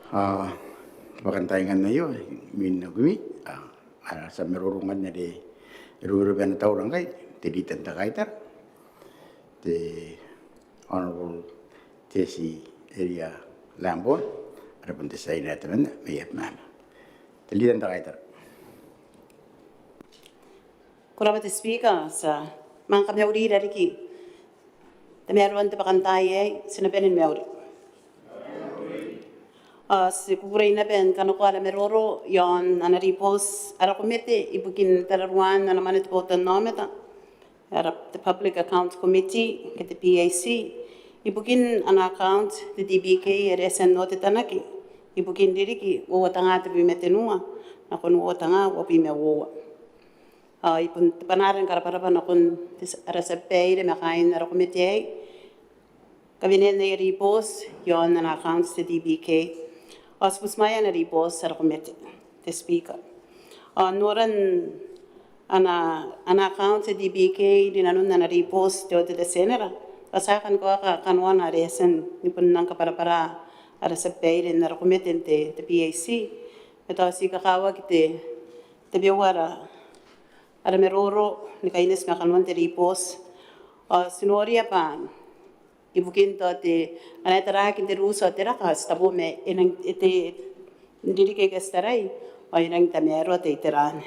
Pakantaingan na yun, min na gumi, sa merurungan na di iruruban na taurang kay, tilitan ta kaitar. The Honorable Tessie Area Lambon, ada pun tesai na teman, mayat mama. Tilitan ta kaitar. Kurang speaker sa mga kamyauri dari ki. Meron ta pakantay sinabenin meuri. Si kukuray na ben kanukuala meroro yon anaripos ara komite ibukin tararuan na naman ito po tanometa ara the Public Accounts Committee ke the PAC ibukin an account the DBK RSN note tanaki ibukin diri ki o tanga te bimetenua na kun o tanga o bimewa ipun panaran karaparapan na kun ara sa peire makain ara komite kabinen na iripos yon an account the DBK Os pusmaya na ripos sa komite, the speaker. Noran ana account sa DBK dinanun na ripos do the senera. Pasakan ko ka Kanoan aresen ni pun nang kapara-para ara sa pay na komite the PAC. Ito si kakawa kite te biwara ara meroro ni kainis na Kanoan te ripos. Sinoria pa ibukin to te anatara kin te ruso te rakas tabo me enang ite diri ke gastarai o enang tamero te iteran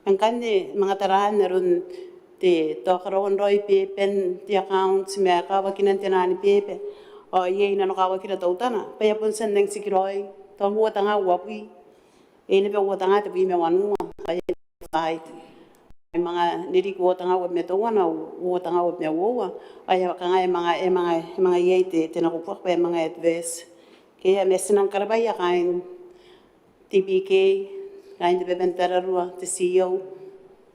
mangkande mga tarahan narun te to karon roi pen te accounts me kawa kinan tenani pepe o ye ina no kawa kira tautana pa yapun san nang sikiroi to huwa tanga wapi ene be huwa tanga te bi me wanu ay ay mga niri ko tanga wa me to wana wo tanga wa me wo ay kanga mga yete tinakupak pa mga advice kaya mesinang karabaya kain TBK kain de bentararu te CEO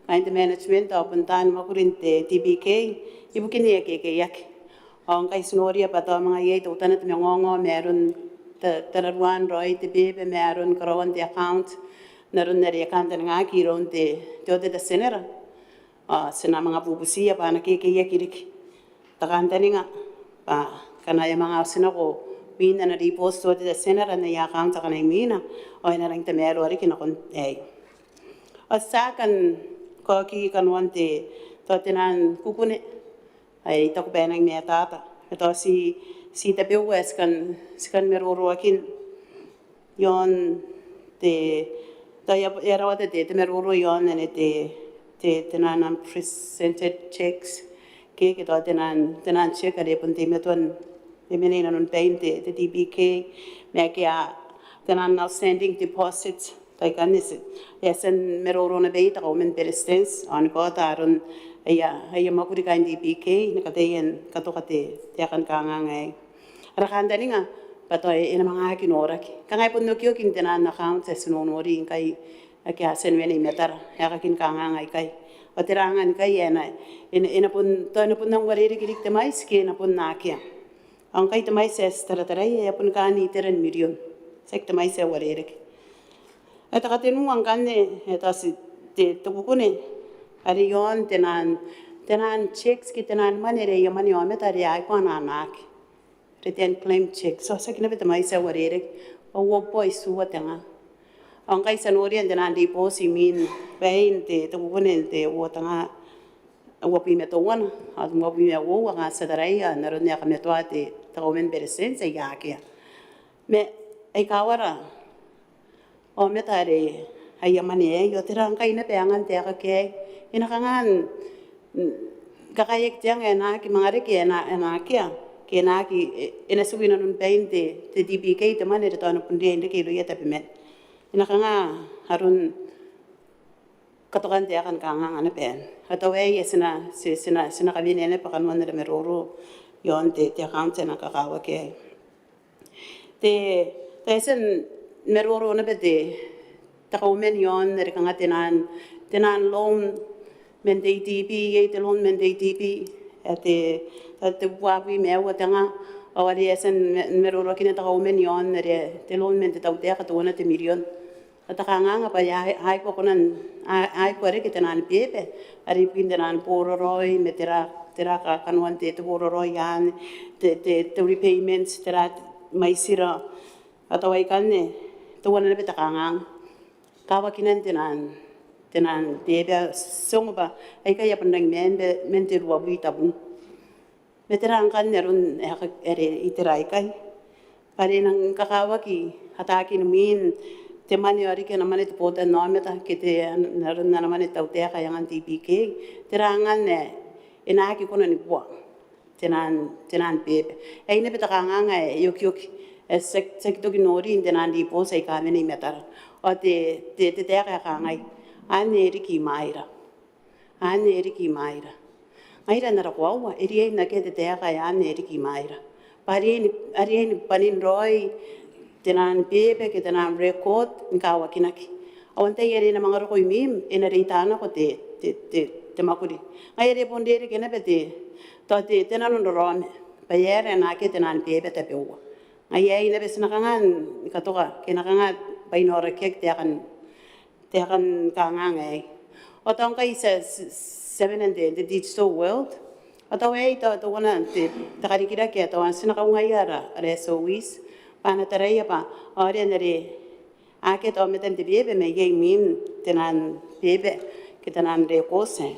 kain de management apuntan makurinte TBK ibukin ye ke yak ang kay snoria pa to mga yete utanat me ngongo meron tararuan roi te bebe meron karon te account naron na kanta nga kiron te todo da senera sina mga bubusiya pa nakikiya kirik takanta ni nga pa kana yung mga sina ko pina na ripos todo da senera na yakang sa kanay mina o na ring temero ri kinakon sakan ko ki Kanoan te to tinan kukune ay to ko benang metata ito si tabiwes kan meruruakin yon te Daya era te meruro yon ane te tenan presented checks ke to tenan check ade pun te meton menina non painte te DBK me ke tenan outstanding deposits tai kanis esen meruro na beita ko men persistence on ko tarun aya makuri kan DBK na kateyen katokate yakan kangangai rakanda ninga patoy ina mga kinorak kangay pun nokyo king tenan account sa sunonori kay kaya sen meni metar yakakin kangangay kay otirangan kay ina pun to na pun nang wariri kilik temais ke na pun nakya ang kay temais ses tarataray ya pun kani teren milyon sek temais ya wariri eta katenu ang kanne eta si te tukukune ari yon tenan checks ki tenan manere yamani ometari ay ko nanak return claim check so sa kinabita may sa warere o wopo isuwa tanga ang kay sanorian dinan di po si min pain te tukunin te wo tanga wopi metawan at wopi me wo nga sa daray naron ya kametwa te tawomen beresen sa yakya me ay kawara o metare ay yamani yo tirang kay na peangan te akake inakangan kakayek tiang ena ki mangare ki ena kya kena ki ena suwina nun painte te DBK te manere to ano pundi inde ki luya tapi men ina kanga harun katokan te akan kanga ana pen atawe sina kabine ne pakan man de meroro yon te account na kakawa ke te sen meroro na bete takaumen yon ne kanga tenan loan men de DB te loan men de DB te buawi mewa tanga awari esen meruro kina ta komen yon re te loan men te tau te ka to na te million ata kanga pa ya ai ko konan ai ko re kitanan pepe ari pindanan pororoi metera ka Kanoan te pororoi yan te repayments tera mai sira atau ai kan ne tuan na beta kangang kawa kinan tenan bebe song ba ai ka ya pandang men te ruwa bui tabung veteran kan nerun ere iterai kai pare nang kakawa ki hataki min te mani ari ke namane te pota no meta ke te narun na namane tau te ka yang anti pk terangan ne ena ki kono ni bua tenan bebe ai ne beta kanga yoki sek to ki nori tenan di po sai ka meni metar o te ka ngai ane riki maira Maira na rakuaua, eri na ke te ka ane riki maira. Ari ni panin roi, tenan bebe ke tenan record, nkawa kinaki. Awante eri na mga rokoi mim, ena reitana ko te makuri. Ngai eri pondere ke na bete, te tenan rome, pa yere na ke tenan bebe te peua. Ngai ei na bes nakangan, katoka, ke nakangan, painora kek te akan kangang ei. O tong kai seven and the digital world. Atau to wana te takarikira ke to an sina kaunga yara SOEs pana taraya pa ore nere ake to meten te bebe me ye min tenan bebe ke tenan re kose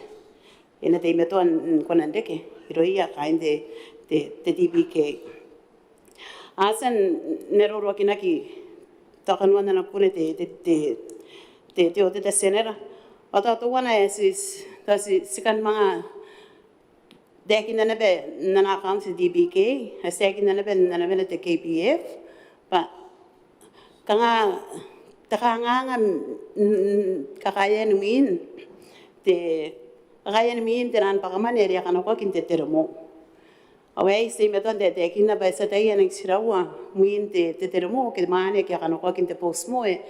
ena te meto an konande ke iroia kainde te DBK asan nero rokina ki to kanwana na kune te o te senera atau to wana is sikan mga deki nanabe nana account DBK haseki nanabe te KPF pa kanga takanga kakaya numin tenan pakaman area kanoko kinte termo away se meton de deki na ba sa tayo nang sirawa muin te termo ke mane ke kanoko kinte post mo e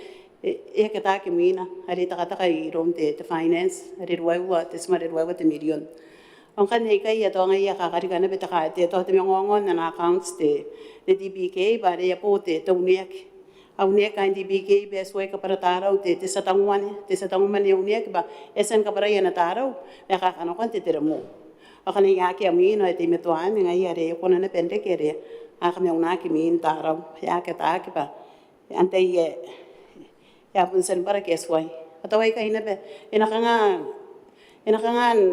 ke ta ke mina ari taka irom te finance ari ruwa te smart ruwa te million ang kanay kay ato nga iya kakarikan na beta ka te to te ngongon na accounts te DBK bare ya po te uniek uniek kan DBK beswe ka para taraw te sa tanguan uniek ba esen ka para ya na taraw ya kakano kan te termo akan iya ke amin te metuan nga iya re ko na pende ke re akam yung na ki min taraw ya ke ta ke ba ante ye ya punsen para kesway ataway kay na be inakangan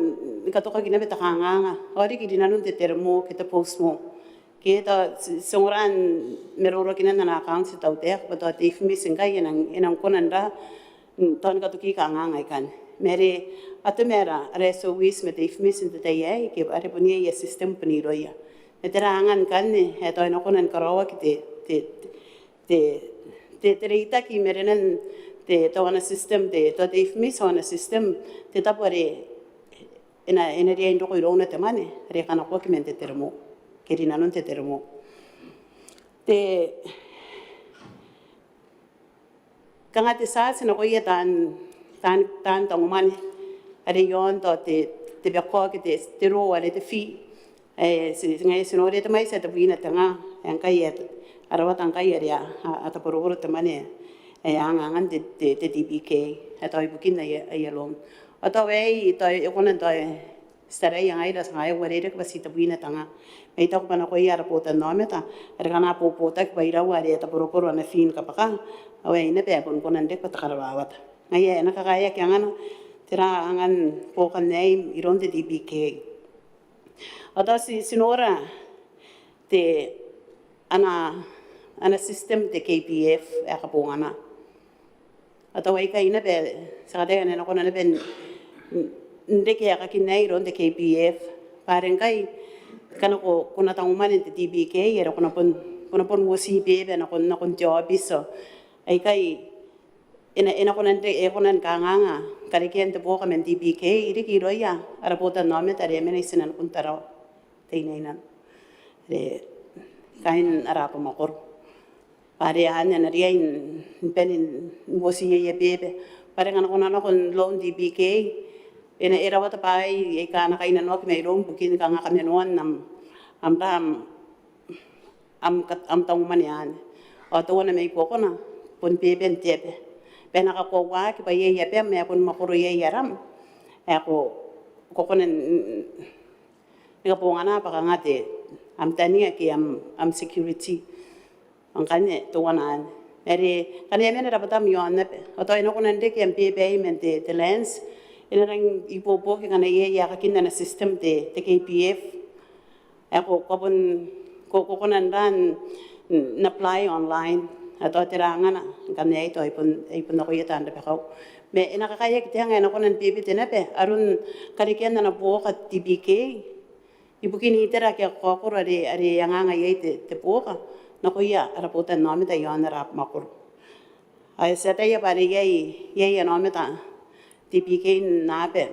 katoka gina beta kanga ori ki dinanun te termo kita post mo kita songoran meroro kina na account si tau te pa te ifmi singai enang konanda ton katoki kanga kan mere atumera reso wis me te ifmi sin te ye ke are punia ye system puniroya terangan kan ne eto eno konan karawa ki te reita ki merenen te tawana system te ifmi sona system te tapore ena dia indo ko irona te mane re kana ko kimente termo kerina non te termo te kanga te sa sina ko ye tan mane are yon to te beko ke te ro ale te fi ngai sinore te mai sa te buina tanga yang kai arawa tang kai area ata pororo te mane angan te DBK atau bukin na ya lom atau to konan to stara yang ai das ngai ware ke basita buina tanga mai to pana ko ya rapota no meta kana popota ke baira ware ta pororo na fin kapaka awai na pe konan de pat karwawat ngai na kaya ke angan tira angan po kan name iron te DBK atau sinora te ana system te KPF akapongana atau ai kai na be sakade na ko na ben ndeke ya kakinai ron de KPF pareng kai kana ko kuna tang umane te DBK era kuna pon wosi be na kon job so ai kai ena konan te konan kanganga kare ken te bo kamen DBK iri ki roya ara pota nome tare mena isinan kun taro teinainan re kain ara pa makor pare anya na riain penin wosi ye bebe pare ngana kona kon loan DBK ena era wata pai e kana kaina no ke meron bukin kanga kamenon am tang manian o to na me ko kona pon bebe tebe pena ka ko wa ki pa ye pe me pon makoro ye yaram ako kokonen nga po nga na pa ngate am tania ki am security ang kanya tuwanan eri kanya men rapatam yon na oto ino kunan de kem payment te lens ina rang ipopo ki kana ye ya kakinda na system te KPF ako kopon ko kunan dan na apply online ato tirangan na kanya ito ipon ako yata anda pekaw me ina kakaya kita nga ina kunan pipit na pe arun karikian na po ka TBK ibukin itera kya kokoro ari yang nga ye te po ka nakuya araputan nomi ta yon rap makur ay seta ya pare ye nomi ta TPK nape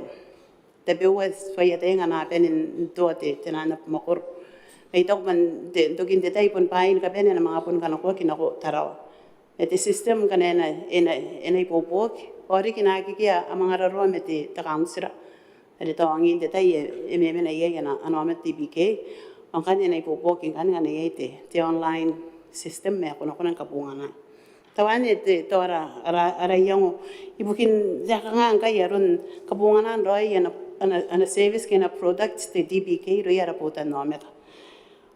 te bewes faya te nga nape nin tote tenana makur ay tok man dokin te tay pon pain ka benen mga pon kanako kinako taraw ete system kanena ena ipopok ori kinaki kya amanga ro meti ta kangsira ade tawangin te tay ememe na ye na anomet TPK ang kanya na ipopoking kanya na yete te online system me kuno kunan kapungana tawan ite tora ara yang ibukin jakanga ang kaya ron kapungana roy ana service kena products te DBK ro yara putan no meta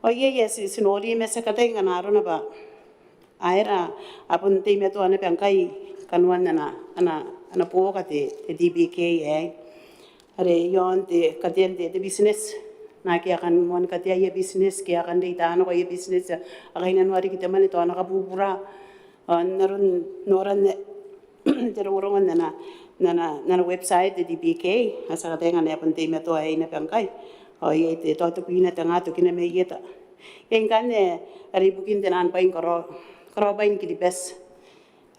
o ye sinori me sa katay nga naro na ba aira apun te meto ana pangkai kanuan na ana po ka te DBK are yon te katien te business na kaya kan mon katya ye business kaya kan de tano ko ye business akay nanwari kita man ito nakabubura naron noran terurungan na website de DBK asa katay nga na punti meto ay na pangkay o ye to pina tanga to kina me yeta ken kan ari bukin tenan pain karo bain ki bes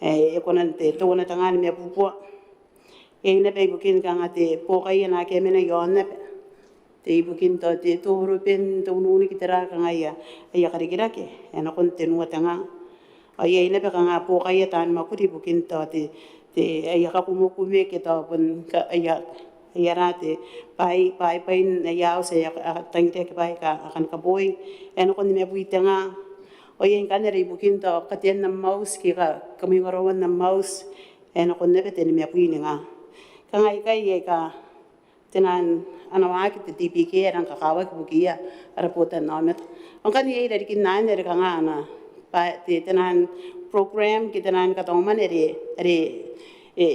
e konan te to na tanga me pupo e na pe bukin kanga te po kay na ke me na yon na te ibukin to te turupen to nuni kitara kanga ya karikira ke ena kon tenua tanga ay ina pe kanga po kaya tan makuri bukin to te ay kakumukume ke to pun ay rate pai ya o se tangte ke pai ka akan kaboy ena kon me bui tanga o yen kanere bukin to katien na mouse ki ka kamingorowan na mouse ena kon ne te me bui nga kanga kai ka tenan anawaki te TPK erang kakawak bukia araputan nomet angkan ye dari kinan dari kanga ana pa te tenan program kitenan katoman eri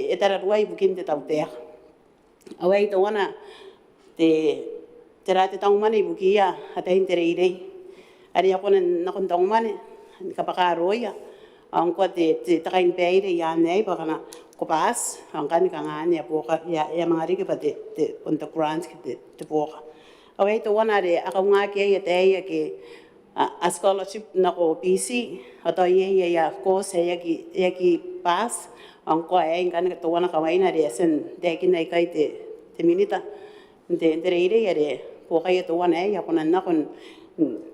etara ruai bukin te taute awai to wana te terate tauman bukia atain tere ire ari akon nakon tauman kapakaroya ang ko te takain peire ya nei bakana kupas ang kan kangan ya poka ya mangari ke pate te on the grants ke te poka away to wana re akunga ke ya te ya ke a scholarship na ko PC ato ye ya course ya ki pass ang ko ay kan to wana kawai na re sen de kin ai kai te minita de re ya re poka ya to wana ya kunan na kun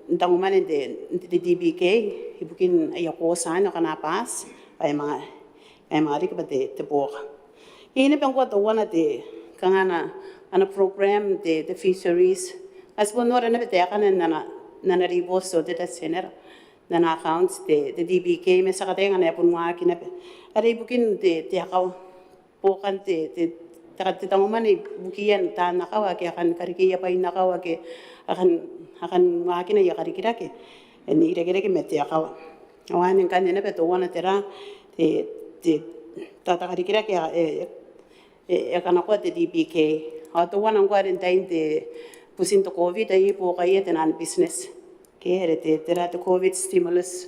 ndang man de DBK ibukin ay course ano kana pass ay mga mari ka te boka ina pang kwata wana te kangana ana program te fisheries as bonora na te kana na ribos so te sener na accounts te DBK me sa katenga na pun wa kina ari bukin te akaw pokan te takati tangumani bukian ta nakawa ke akan karikiya pa inakawa ke akan wa kina ya karikira ke ni ire ke mete akaw awan kan ne pe to wana tera te tata karikira ke kana ko te DBK ato wana ngwarin tain te pusin to COVID ai po kaya tenan business ke herete tera to COVID stimulus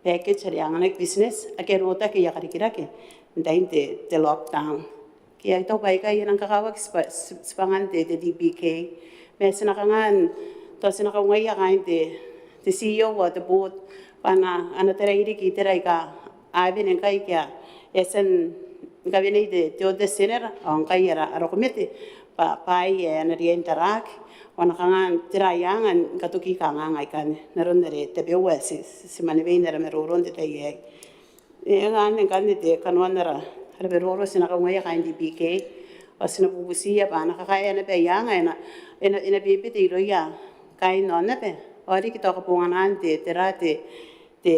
package hari anganek business ake rota ke ya karikira ke tain te lockdown ke ai to pai kaya nang kakawak spangan te DBK me sinakangan to sinakangay ya kain te CEO wa te board pana ana tera iri ki tera ka abin en kai kya esen gabine de de senera ang kayara arokomete pai na rientarak wana kangan tirayangan katuki kangan ai kan naron dere te bewa si manivenda meroron de taye ngan kan de Kanoan ra beroro sina ka ngaya kan DBK asina bubusia ba na kakaya na pe yanga ina bibi te roya kai no na pe ori kita ka punganan te terate te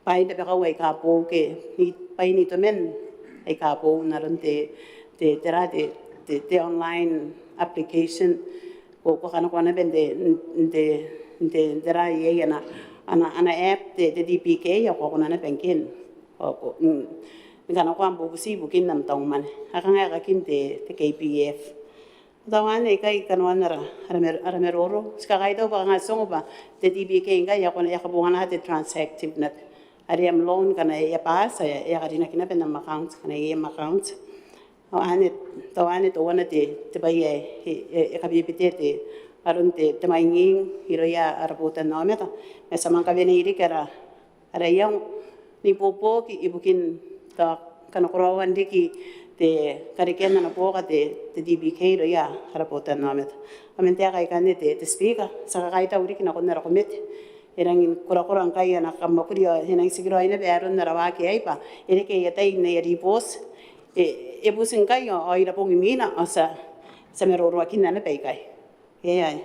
pai de ka wai ka po ke ni pai ni to men ai ka po na ron te terate te online application ko kana ben de dera ye na ana app te DPK ya ko kuna na penkin o ngana ko ambo busi bukin nam tong man akanga ka kin te KPF tawan e kai Kanoan ara meroro ska kai do ba nga song ba te DPK nga ya ko ya ka bunga te transactive net ari am loan kana ya pas ya ka dina kina penam account kana ya account o ane to wana te ba ye ka bi te arun te mainging hiro ya araputan no meta me samang ka beniri kara ara yang ni popo ki ibukin ta kana kurawan diki te kariken na po ka te DBK ro ya araputan no meta amente kai kan te speaker sa kai ta uri kina kon na komit erangin kura-kurang kaya na kamakuriya hinang siguro ay na bearon na rawaki ay pa ere kaya tay na yaripos busin kayo ay na pong imina sa merorwakin na pay kaya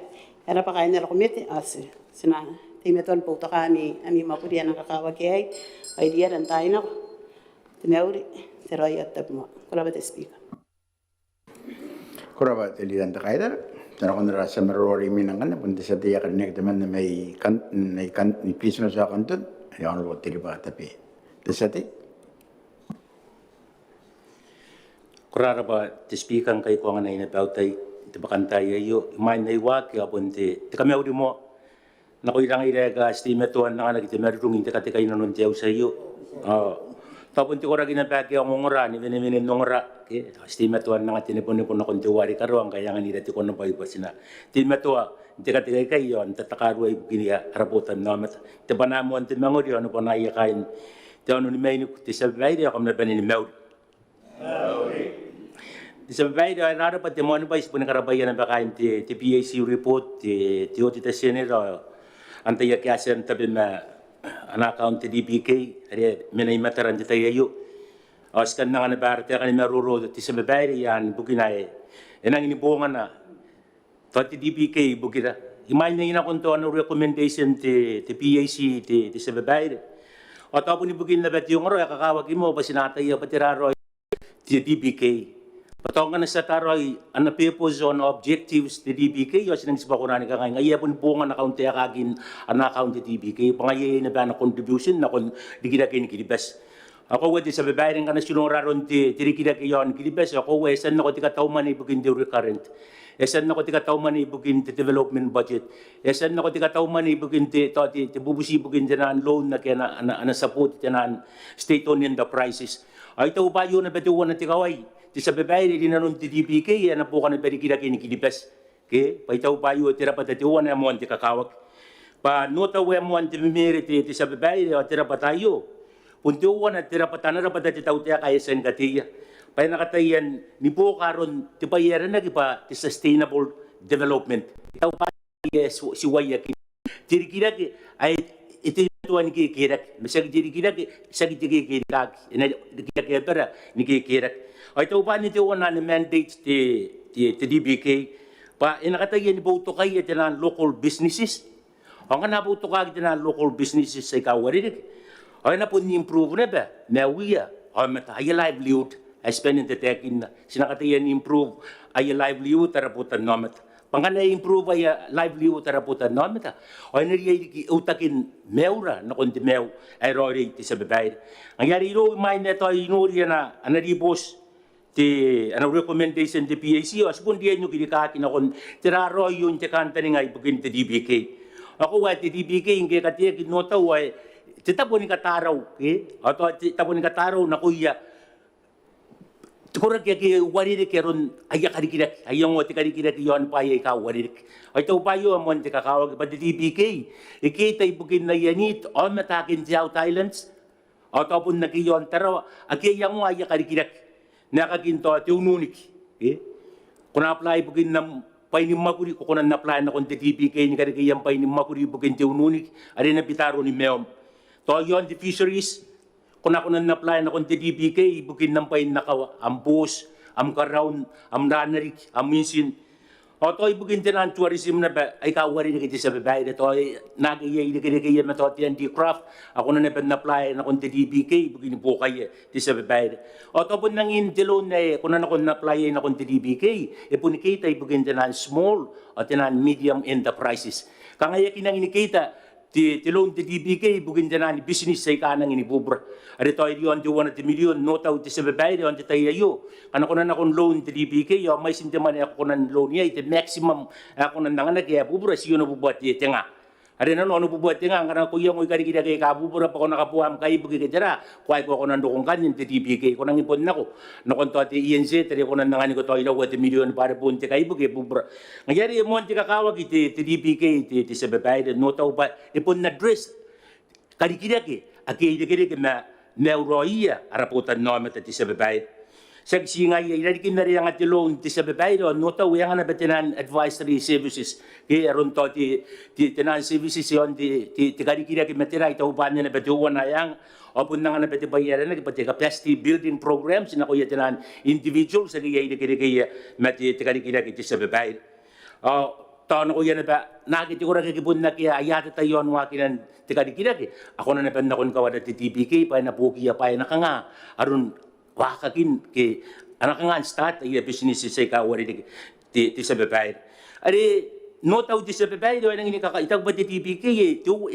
era pa kaya na komite as sina timeton po to kami ami mapuriya ng kakawag kaya ay diya ran tayo na timeuri pero ay at mo kula ba speaker kura ba tilidan ta kaya Tara ko nara sa marori minangan punta sa tiya kanek teman na may ni piso na sa kanton ayaw na tiri ba tapi desati kurara ba ti speaker kay ko nga na inabautay ti bakantay ayo imay na iwak ya punti ti kami udi mo na ko ilang iraga estimetuan na nga nagitimerung ti katikay na nun tiyaw sa iyo tapon ti ko ragi na bagay ang ngora ni miniminin ngora estimetuan na nga tinipon-nipon na kung tiwari karuang kaya nga nila ti ko na ba sina timetua ti katikay kayo ang tatakaru ay giniya haraputan na mat ti panamo ang ti manguri ano pa naiyakain ti ano ni may ti sabay di ako na banin ni Mauri di sabay di ay narapat ti mo ano ba ispo na karabayan na bakain ti PAC report ti oti ta senero antay kiasan tabi an account ti DPK ari minay mataran ti tayo askan na nga nabarte ka ni maruro ti sa babayri yan bukinay enang inibungan na to ti DPK bukira imay na ina kunto ano recommendation ti PAC ti sa babayri o tapo ni bukin na bet yung ro kakawag mo ba sinatay pa tiraro ti DPK patongan na sa taroy ang purpose on objectives ti DBK yo sinang sibakurani ka ngay ayapon bunga na kaunti akagin ang account ti DBK pangayay na ba na contribution na kon digidakin kilibes ako wadi sa babayaran ka na sinuraron ti tirikidakiyon kilibes ako wesan na ko ti katauman ibugin di recurrent esan na ko ti katauman ibugin ti development budget esan na ko ti katauman ibugin ti bubusi ibugin ti na loan na kaya na support ti na state owned enterprises ay ito ba yun na betuwan na ti kaway ti sa babae di nanon ti DPK na po ka na perikida kinikilipes ke paitaw payo tira pa tatiwan na mo ti kakawag pa nota we mo ti mimiri ti sa babae tira pa tayo puntuwan at tira pa tanara pa ti taw ti kaya sen katiya pa nakatayan ni po karon ti payeran na pa ti sustainable development taw pa yes si waya tirikida ay iti tuan ni kikirak misag tirikida sa kikirak ina kikirak para ni kikirak ay ito pa nito na mandate ti DBK pa inakatayan ni boto kay iti na local businesses ang nga nabuto kag iti na local businesses sa ikawarinig ay na po ni-improve na ba nawiya ay mataya livelihood ay spending the tech in sinakatayan ni-improve ay livelihood taraputan nomet pangana improve ay livelihood taraputan nomet ay nariya utakin meura na kundi mew ay rori ti sa babayad ang yari ilo may neto ay inuriya na anaribos ti ano recommendation ti PAC o asipon diyan nyo kinikakin akong tiraro yun ti kanta ni nga ibugin ti DBK ako ti DBK hindi katiya kinotaw ay titabo ni kataraw ato titabo ni kataraw na kuya kurang kaya waririk karon ayak karikirak ayong ti karikirak yon pa ay ikaw waririk ay tao pa yun amon ti kakawag pa ti DBK ikita ibugin na yanit on matakin ti South Islands o tapon na kiyon taraw akiyang mo ayak karikirak nakaginto at yung nunik. Kung na-apply bugin ng painim makuri, kung na-apply na kung DPK ni karikayang painim makuri bugin yung nunik, ari na pitaro ni Meom. To yon the fisheries, kung na-apply na kung DPK, bugin ng pain nakawa, ang bus, ang karaon, ang nanarik, ang minsin. O to ibugin din ang tourism na ba, ay kawari na kita sa babae na to, ay nagayay na kinakaya na to, TND craft, ako na-apply na kung DBK, ibugin po kayo, di sa babae. O to po nang indilo na, kung na-apply na kung DBK, ipunikita ibugin din ang small, o tinan medium enterprises. Kangaya kinang inikita, ti loan ti DBK bugin janani business sa ikanang ini bubra. Ari to idi on ti 1 million no tau ti sebebay on ti tayayo. Kana kunan akong loan ti DBK yo may sinteman ako kunan loan niya iti maximum ako nan nanganak ya bubra siyo na bubuat ti tenga. Ari na no bubuat tenga kana ko yung ikari kida kay kabubra pa ko nakapuam kay bugi kidara kuay ko kunan dokong kanin ti DBK ko nang ipon nako. No konto ti INC tari kunan nangani ko to ilo 1 million para punti kay bugi bubra. Ngayari mo ti kakawag iti DBK ti sebebay no tau pa ipon na dress karikida ki aki dikiri ki na neuroia araputan no meta ti sebebay. Sagsi nga ilalikin na rin ang ati loan ti sebebay do no tau yang na betinan advisory services ki aron to ti tenan services yon ti karikida ki metira ita uban na betuwan na yang opun na nga na beti bayaran na pati capacity building programs na ko tenan individuals sa kaya dikiri kaya meti ti karikida ki ti sebebay. Taon ko yan ba nakiti ko ra kikibun na kaya ayata tayo ang wakinan ti karikida ki ako na napan na kon kawada ti TPK pa na pukiya pa na nga aron wakakin ke anak nga start ay business sa kawari ti sebebay. Ari no tau ti sebebay do nang ini kakaitag ba ti TPK to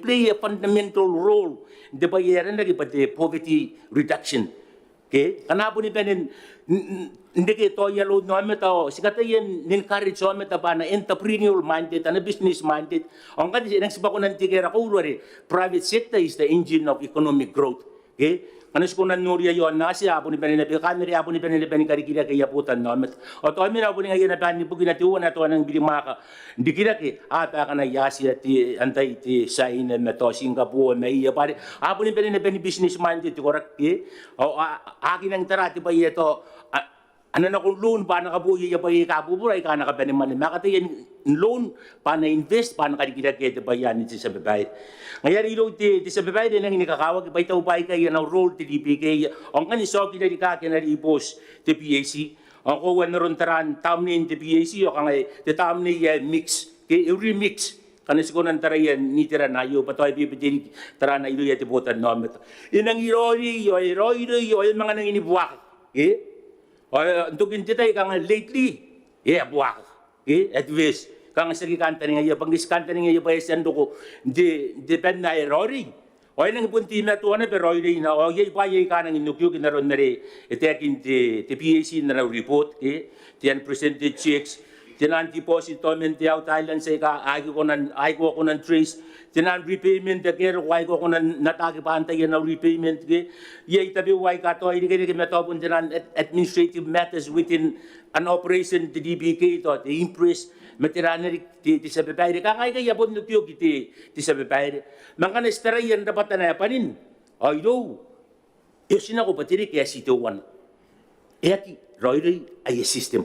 play a fundamental role de bayaran lagi pati poverty reduction. Okay? Kanabo ni penin hindi kay to yellow no meta sikata yen encourage so meta pa na entrepreneurial minded and business minded. Ang kan nang siba ko nan tigera ko private sector is the engine of economic growth. Okay? Anas ko nan Nuria yon na siya apo ni Benene kamera apo ni Benene karikida kay aputan no met o to mi na apo ni ngayon na ban ni bugi na tuwa na to nang bili maka dikira ki ata kana yasi ti antay ti sa ina meto Singapore may ya pare apo ni Benene business man ti korak ki o akin ang tarati pa ito ano na kung loan pa nakabuhi ya pa ikabuburay ka nakabeni man makati yan loan pa na invest pa nakadikita kaya pa yan iti sa babae. Ngayon ilo ti sa babae din ang inikakawag pa itaw pa ikay na role ti DPK ang kaniso kita di kakin na ipos ti PAC ang kuwan na ron taran tamnin ti PAC o kangay ti tamni mix kay remix kanis ko nang tarayan ni tiranayo patoy bibiti tarana ilo ya ti botan no met inang irori yo mga nang inibuwak untuk kita kang lately buwak at least kang sige kanta nga pangis kanta nga pa sendo ko depend na errori nang punti na to na pero na pa kanang inukyo kinaron na ri itekin ti PAC na report ti unpresented checks tinan deposit payment out Thailand sa ka ay ko nan trace tinan repayment the care why ko nan natagi pa antay na repayment itabi why ka to hindi kay metopon tinan administrative matters within an operation the DBK to the impress material ti sa babae ka kay yapon no pyo ti sa babae man kan estarayan dapat na panin ay do sina ko patiri kaya situan roy ay system.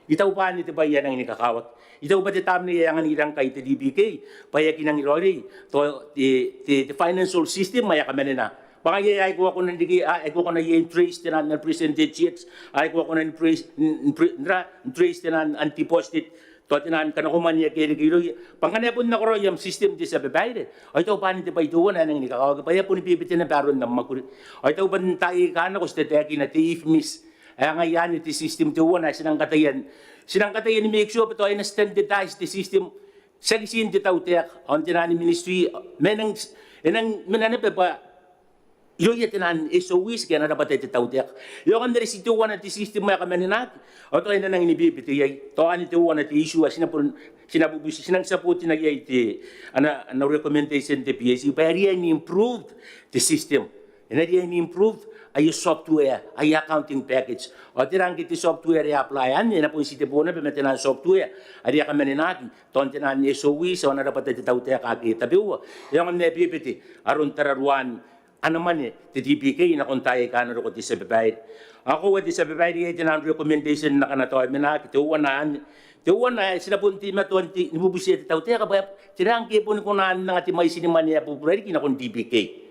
Itaw pa ni tiba yan ang inikakawat. Itaw ba titam ni yang ilang kay DBK payakin ang irori to the financial system maya kami na. Baka ay ko ako nan digi ay ko na trace tinan na presented checks ay ko ako nan trace tinan anti-posted to tinan kana ko man ya kay gilo panganepon na ko yung system di sa babayre. Ay itaw pa ni tiba ito na ang inikakawat paya po ni pipitin na baron na makuri. Ay itaw ba tayo kana ko sa tetekin na if miss ay ngayon iti system to na sinang katayan ni make sure ito ay na-standardize the system sa gisin di tautek on tinani ministry menang pa yung yatinan SOEs kaya na dapat iti tautek yung kan dari situwan na ti system may kamaninat o ito ay na nang inibibiti ay to an iti uwan na ti issue sinabubusi sinang saputi na iti na recommendation ti PAC pero yan improved the system and yan improved ay software, ay accounting package. O tirang kiti software i-applyan, yan na po yung sitipuna, pimetinan software. Ay kami natin, tontinan SOE, so na dapat iti tawte kakita biwa. Yung ang nepipiti, aron tararuan, ano man ti DPK, na kung tayo ka na rin ko ti sa babayad. Ako, ti sa babayad, itinan recommendation na kanatoy, minaki, tiwan na, sila po ti matuan, nibubusi iti tawte, kabaya, tirang kipon ko na nga ti may siniman niya po, pwede kinakong DPK.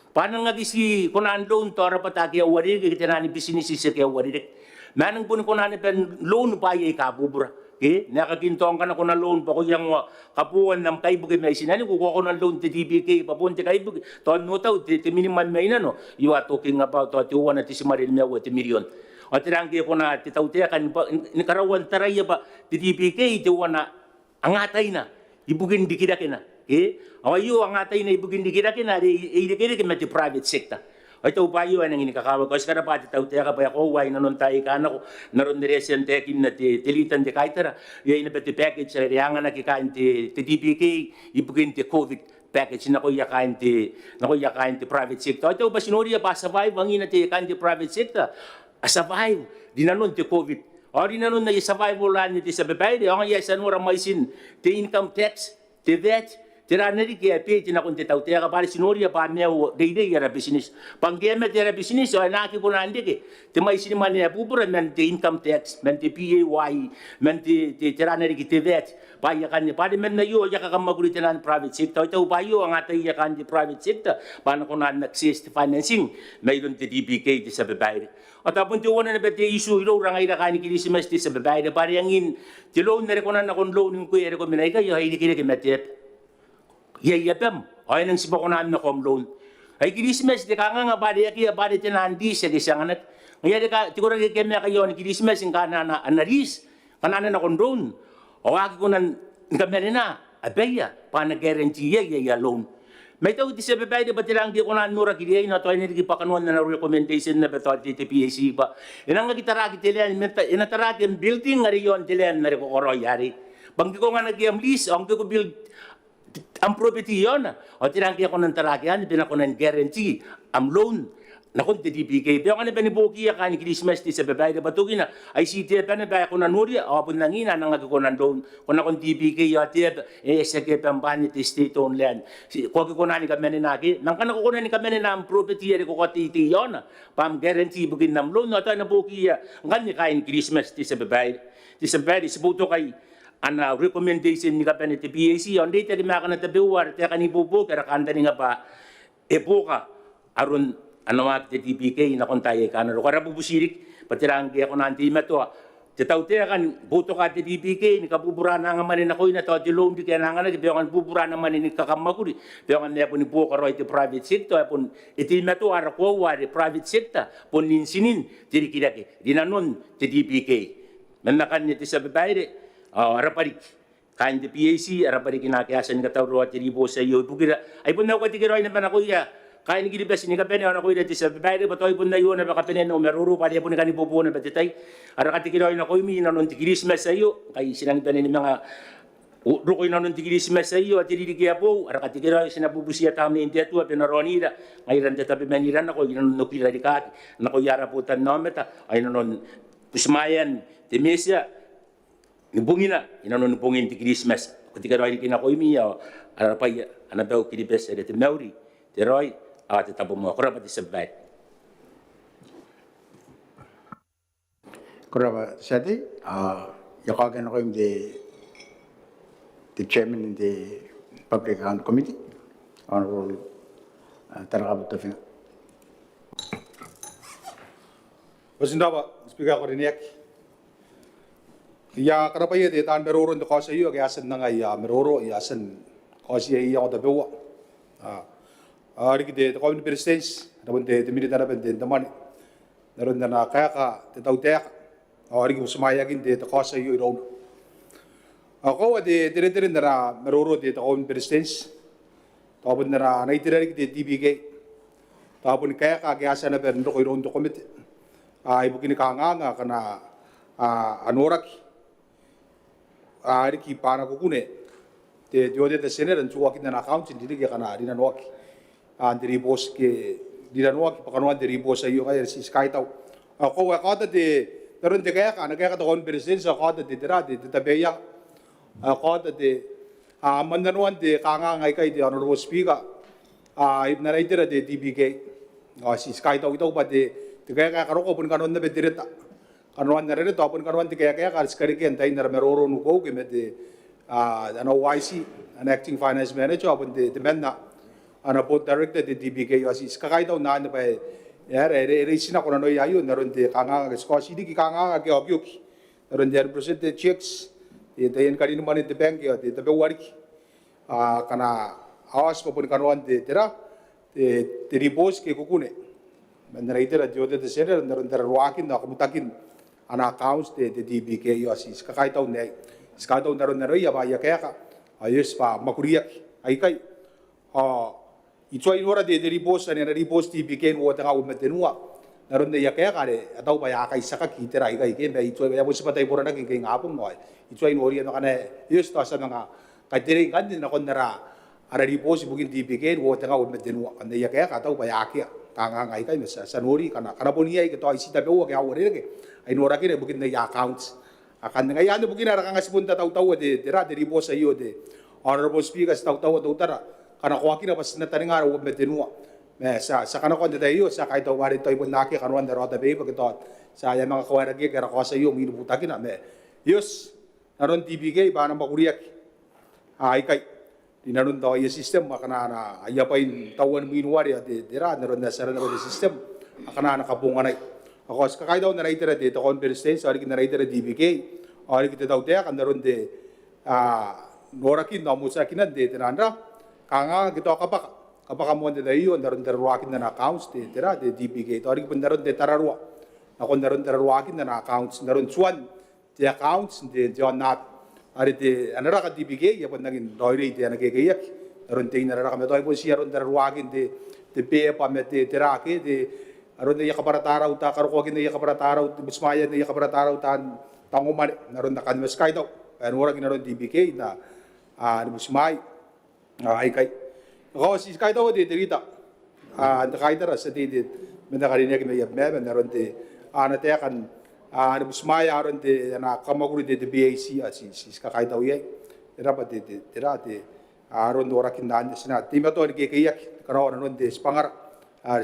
Paano nga gisi kunaan loan to ara pataki awari kita nani business isa kaya awari manang pun kunaan pen loan pa ay kabubra nakakintong ka na kuna loan pa ko yang kapuan ng kaibugi may sinani ko na loan ti DBK papunti kaibugi to no taw ti minimum may na no you are talking about to 1 at simaril me what million o tirangge ko na ti tawte kan nikarawan taraya ba ti DBK ti wana angatay na ibugin dikida kina ke awayu ang atay na ibugin di kira kina di kira kina ti private sector ay tau payo ang ini kakawa ko skara pa ti tau te ka pa ko wai nanon tai kana ko naron diresen te kin na ti tilitan de kaitara ye ina peti package sa rianga na kikain ti DPK ibugin ti COVID package na ko yakain ti private sector ay tau ba sinori pa survive ang ina ti kan ti private sector survive di nanon ti COVID o di nanon na survive ulan ti sa bebay di ang yasan mo maisin ti income tax ti VAT tira nari kaya peti na kunti tau tira pare sinoria pa meu dei era business panggeme tira business o naki ko nandi ke te mai sini mane bubura men te income tax men te PAY men te tira nari ki te VAT pa ya kan pa men na yo ya ka maguri tenan private sector tau pa yo ang atay ya kan di private sector pa na ko na access financing may don te DPK ti sa babayre at apun ti wona na bete issue ilo rangay ra kan ki si mas ti sa babayre pare yang in ti loan na ko na kon loan ko ere ko minay ka yo hay di kire ke metep yayabam ay nang sipa ko na home loan ay kirismes de ka nga bari aki bari tinandi sa disang anak ngaya ka tigura ke kemya kayo ni kirismes ng kana na analis kana na kondon o aki ko nan ngamere na abeya pa na guarantee ya loan may tao di sa babay de batilang di ko na nura kiri na to ay nili pa kanuan na recommendation na beto at TPAC ba inang nga gitaraki tilen inataraki ang building nga riyon tilen na ko yari banggi ko nga nagyam lease ang ko build ang property yon o tinangki ako ng tarakihan pinako ng guarantee ang loan na kung DPK pero nga ni Boowi ka ni Christmas ti sa babae na batugin na ay si tiya pa na ba ako na nuri o apun nangina nang ako ng loan kung akong DPK ya tiya sa kepang bani ti state owned land kung ko na ni kami naki nang kanako ko na ni kami na ang property ya ko titi yon pam guarantee bugin ng loan na tayo na Boowi nga ni kain Christmas ti sa babae sa buto kay ana recommendation ni kapan ti PAC on data di maka na tabiwar te kanibubo kara kanda ni nga pa epoka aron ano mak ti DPK na kontay kana ro kara bubusirik patirang ke ako nanti mato ti tawte kan buto ka ti DPK ni kabubura na nga manin ako ina to ti loan di kana nga di kan bubura na manin kakamaguri di kan ne pun buka ro ti private sector pun iti mato ara ko wa private sector pun ninsinin ti kidake dinanon ti DPK menakan ni ti sa babayre araparik kain di PAC araparik kinakiasan ka tawro at ribo sa iyo bugira ay pun na ko tigiroy na panakuya kain ni gilibas ni kapene ana ko ida sa bayre batoy pun na yo na kapene no meruru pa di pun kani pupuno na batitay ara ka tigiroy na ko mi na non tigirismas sa iyo kay sinang tanin ni mga rukoy na non tigirismas sa iyo at dirigiya po ara ka tigiroy sinabubusiya tami hindi atu penaronida ngairan tetapi maniran ako ginan no pila dikat na ko yara putan no meta ay non pusmayan timesya nubungin na, inanunubungin ti Christmas. Ketika roy kinakoy miya, arapay, anabaw kilibes, edete meuri, ti roy, ti tabo mo, kurapa ti sabay. Kurapa, sati, yakagan ako yung the chairman in the Public Account Committee, Honorable Tarakabot of Wasindaba, Speaker ko rin yak. Ya karapaya de tan meroro ndo kasi yo yasan na nga ya meroro yasan kasi ya ko dabewa ari de ko ni presidents dabon de military ben de damani naron na kaya ka te tawtek ari ko sumayagin de kasi yo iro ako de dire na meroro de ko ni presidents tapon na naitira de DBK tapon kaya ka yasan na ben ndo ko iro ndo komite ay bukin ka nga kana anoraki ari ki pana kukune te diode te senera ntua ki na account ndi ke kana ari na noki andiri bos ke dira noki pa kanu andiri bos ayo kaya si sky tau ako wa kada de taron de kaya kana kaya ka don president sa kada de dira de tabeya kada de mandanuan de kanga ngai kai de honorable speaker ibna raidera de DBK si sky tau ito pa de kaya ka ro ko pun kanon na bedireta Kanoan na rin ito, apon kanoan di kaya kalis karikin tayo na meroro nuko kimete YC, an acting finance manager, apon di men na board director di DBK asis kakay daw na pa resin ako na noy ayo naron di kanga ko sidi ki kanga ke ogyuk naron di represent the checks di tayen kanino man di bank yo di tabe warik kana awas po pun kanoan di tira di ribos ke kukune manraiter adyote de sender naron der wakin na kumutakin ana accounts de DBK yo asis kakay daw na iskadaw naron na roya ba ya kaya ka ayos pa makuriyak ai kai ito ay nora de ripos na ripos TPK wo tanga umetenua naron de yakaya kare atau pa yakai saka kitera ai kai ke ba ito ya busi patay pura na ke ngapong mo ito ay nori ano kana yus to sa mga kadiri kan din na konara ara ripos bugin TPK wo tanga umetenua ande yakaya ka atau pa yakia kanga ngai kai sa nori kana poniai ke to ai sita be wo ke awore ke ai nora ke bugin na accounts akan ngai ano bugin ara kanga sipunta tau de ripos ayo de honorable speaker tau tara kana ko akina pas na taninga ro metenua me sa kana ko de yo sa kai to wari to ibon naki kanwan de rota be pagito sa ya mga kawara ge kara ko sa yo mi buta kina me yus naron TBK ba na makuriyak ai kai dinaron daw yung system makana na ayapain tawan minuwari de dira naron na sara na system akana na kabunganay ako sa kai daw na raitera de to conference stage ari kina raitera DBK ari kita daw te kan naron de norakin no musa kinan de tinandra kanga gitu kapaka mo de dayo naron tarawakin na accounts de tira de DBK to ari pun naron de tararwa ako naron tarawakin na accounts naron suan de accounts de John Nat ari de anara ka DBK ya pun naging roy de nagagayak naron te narara ka meto ay pun siya ron tarawakin de pe pa mete tira ke de aron de yakaparataraw ta karokokin de yakaparataraw busmaya de yakaparataraw tan tanguman naron nakanwas kay daw ano ora ginaron DBK na busmay ai kai ko si kai daw de dirita anda kai dara sa de menda kali ne me me naron de ana te kan busmay aron de na kamaguri de BAC si kai daw ye era pa de aron ora kinan sina tima to ke ke karo naron de spangar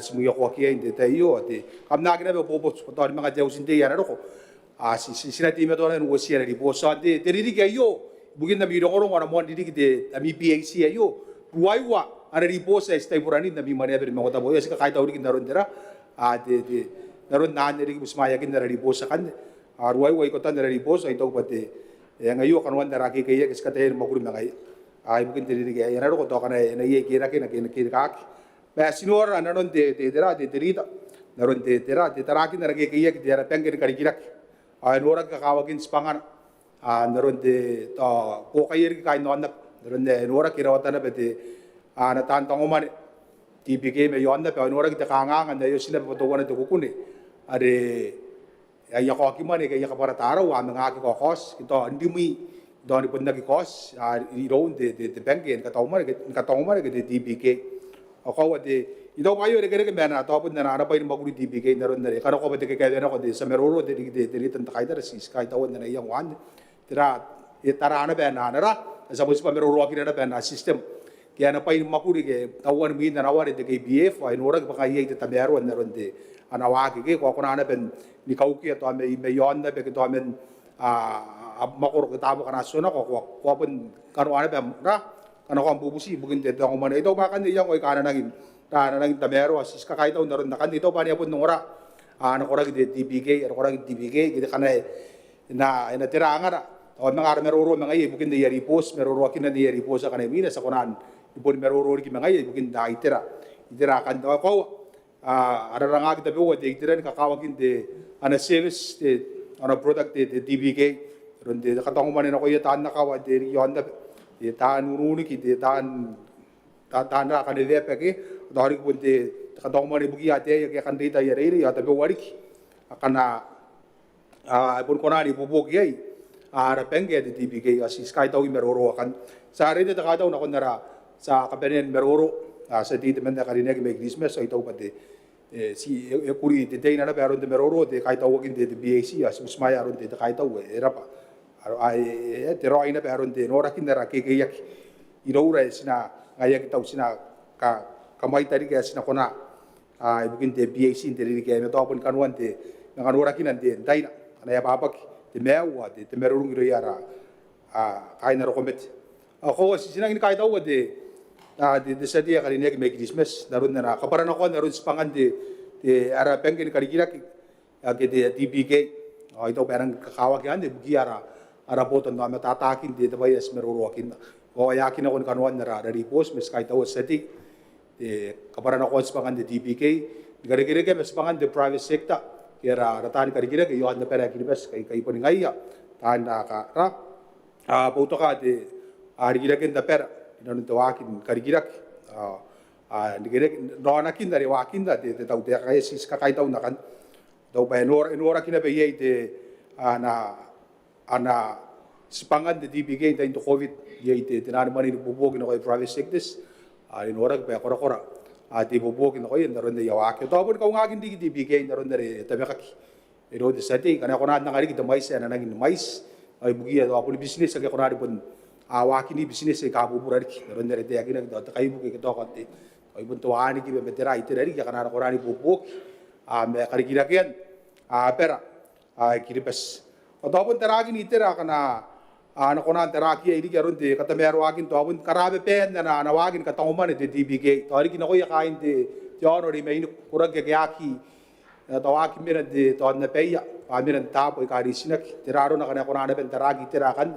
smuyo ko ke de tayo de kamna gina be bobo to mga jausin de yana ro si sina tima to na wosia ri bosa de riri ke yo bugin na miro korong ora mo didi de ami BAC ayo ruaiwa ara riposa stay purani na mi Maneaba Maungatabu ya sika kaita uri kindaron dira de naron na ri busmaya kin na riposa kan ruaiwa iko tan na riposa ito pate yang ayo Kanoan dara ke kaya kis kate makuri mangai ai bugin diri ke ya ro ko to kana na ye kira ke na kak ba sinor naron de dira de dirita naron de dira de taraki na ke kaya ke dira pengker kari kirak ai norak ka kawagin spangan naron de ko kayir kay nonap naron de nora kirawata na bete na tantang umane TPK me yonda pe nora kita kangangan da yo sila patuwan to kukune are ay ako akimane kay yakapara taraw mga aki kokos kito hindi mi doni pun nagi kos iron de banken katawmare de TPK ako de ito kayo re mena to pun na pa yung maguri TPK naron na kano ko bete kay na ko de sa meroro de tan takay da sis kay tawon na yang wan tira tarana ba na nara sa munisipal meroro akina na ba na system kaya na pa yung makuri ke tawan mi na nawari de kay BF ay norag pa kay ite tabero naron de anawaki ke ko na ben ni kauki to ame yon na be to amen makor kitabo kana sona ko pun Kanoan ba ra kano ko bubusi bugin de to man ito ba kan yang ko kana naging tabero asis ka kay taw naron na kan dito pa niya pun nora ano ko ra de DBK ano ko ra DBK kita kana na tiranga ra o mga meroro mga iya bukin de yari post meroro akin na yari post sa kanay mina sa kunan ipon meroro ki mga iya bukin da itira kan daw ko araranga kita be de itira kakawagin de ana service de ana product de DBK ron de katong man na ko yatan na kawa de yon da de tan uruni ki de tan ra kan de pe ki dori pun de katong man bugi ate ya kan dita yari ya tabe wari akana pun konani bubugi ay ara pengge de TPK asis kai taw meroro kan sa rede ta kataw na konara sa kapenen meroro sa dito men da karinig may Christmas so itaw pati si kuri de na pero de meroro de kai taw wagin de BAC as musmaya ron de kai taw era pa ai te roi na pero de nora kinara ke yak iraura sina ngayak taw sina kamay tari kaya sina kona bugin de BAC de ri ke me to pun Kanoan de nganora kinan de dai na kana ya papak de mewa de merurung iro yara kay na rokomet ako sinangin kay daw de sa dia kali ni may Christmas naron na kaparan ako naron spangan de ara pengkin kali kira ke de TPK ito parang kakawag yan de bugi ara boton na matatakin de bayas meruruakin o yakin ako Kanoan na ripos mes kay daw sa di kaparan ako spangan de TPK gari-gari ke mes spangan de private sector kira ratan kari-kira ke yohan na pera kiribas kay poningaya tan ka ra puto ka de kira ken da pera naron te wakin karigirak nigere no nakin dari wakin da te tau te kai sis ka kai tau nakan tau ba enora kina be ye te ana sepangan de DBK ta into covid ye te tenar mani bubo kino kai private sectors enora be kora ti bubo kino kai naron de yawak to pun kau ngagin di DBK naron dari tabe kaki ero de sati kana kona na kari kita mais ana nangin mais ay bugia to apun business age kona pun awaki ni business e ka bubura ri naron dari te agina to kai bugi to kanti ay pun to ani ki be betera ite ri kana kona ni bubo me kari kira kian pera kiripes to pun teragi ni tera kana ana kona teraki iri karon te kata mero akin to pun karabe pen na wagin ka tawman te DBK to ri kino ko ya kain te jono ri me kurag ke aki tawaki mira de to na peya mira tapo ka risinak tiraro na kana kona na ben teragi tirakan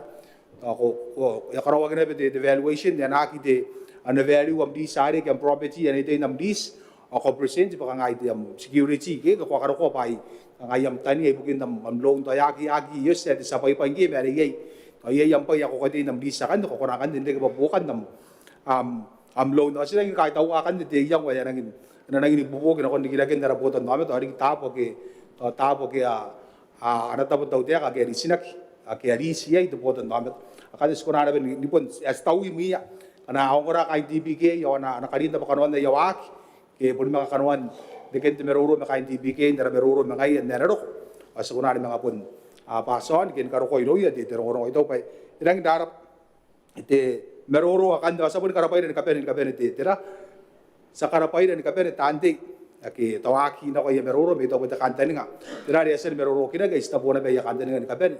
ko ya karo wagin be de valuation ya na ki de an value of this area can property and it nam this ako present pa ngai de security ke ko karo ko pai ngai am tani ay bukin nam loan to yaki yes at sa pai pangi bari ye ay yam pa ya ko kati nam bisa kan ko kona kan din ke bukan nam loan no sila kai tau akan de yang wa yang nangin bubo kina kon dikirakin dara botan name to ari tapo ke ana tapo tau te ka ke risinak ke risia itu botan name akade skona ben nipon as tau mi ana ongora kai DBK yo ana karinta pa Kanoan na yawak ke pun mga Kanoan deken te meruro ma kai DBK dara meruro mga ay nerero as skona mga pun pason ken karo ko iroya de teroro ito pa irang darap ite meruro akan da sabon karapay den kapen te tera sa karapay dan kapere tante aki tawaki na ko ya meroro be to ta kanta nga tirari asen meroro kina ga istabona be ya kanta nga kapere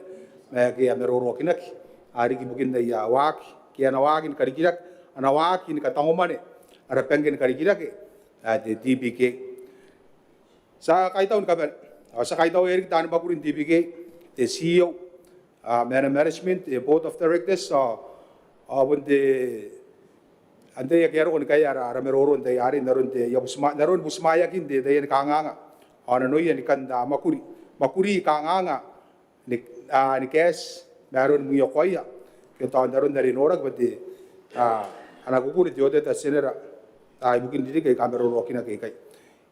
me ki ya meroro kina ki ari ki bugin da ya wak ki ana wakin karikirak ana wakin ka tangomane ara pengen karikirak de DBK sa kaitaun kapere sa kaitaw erik tan bakurin DBK te CEO management board of directors when the ante ya kero kon kaya ara meroro ante ari naron te ya naron busmaya kin de de kanganga ana no yan kanda makuri kanganga ni kes naron mu yokoya ke ta naron dari norak bete ana kukuri tiote ta senera ai bukin didi kay kamero rokina kay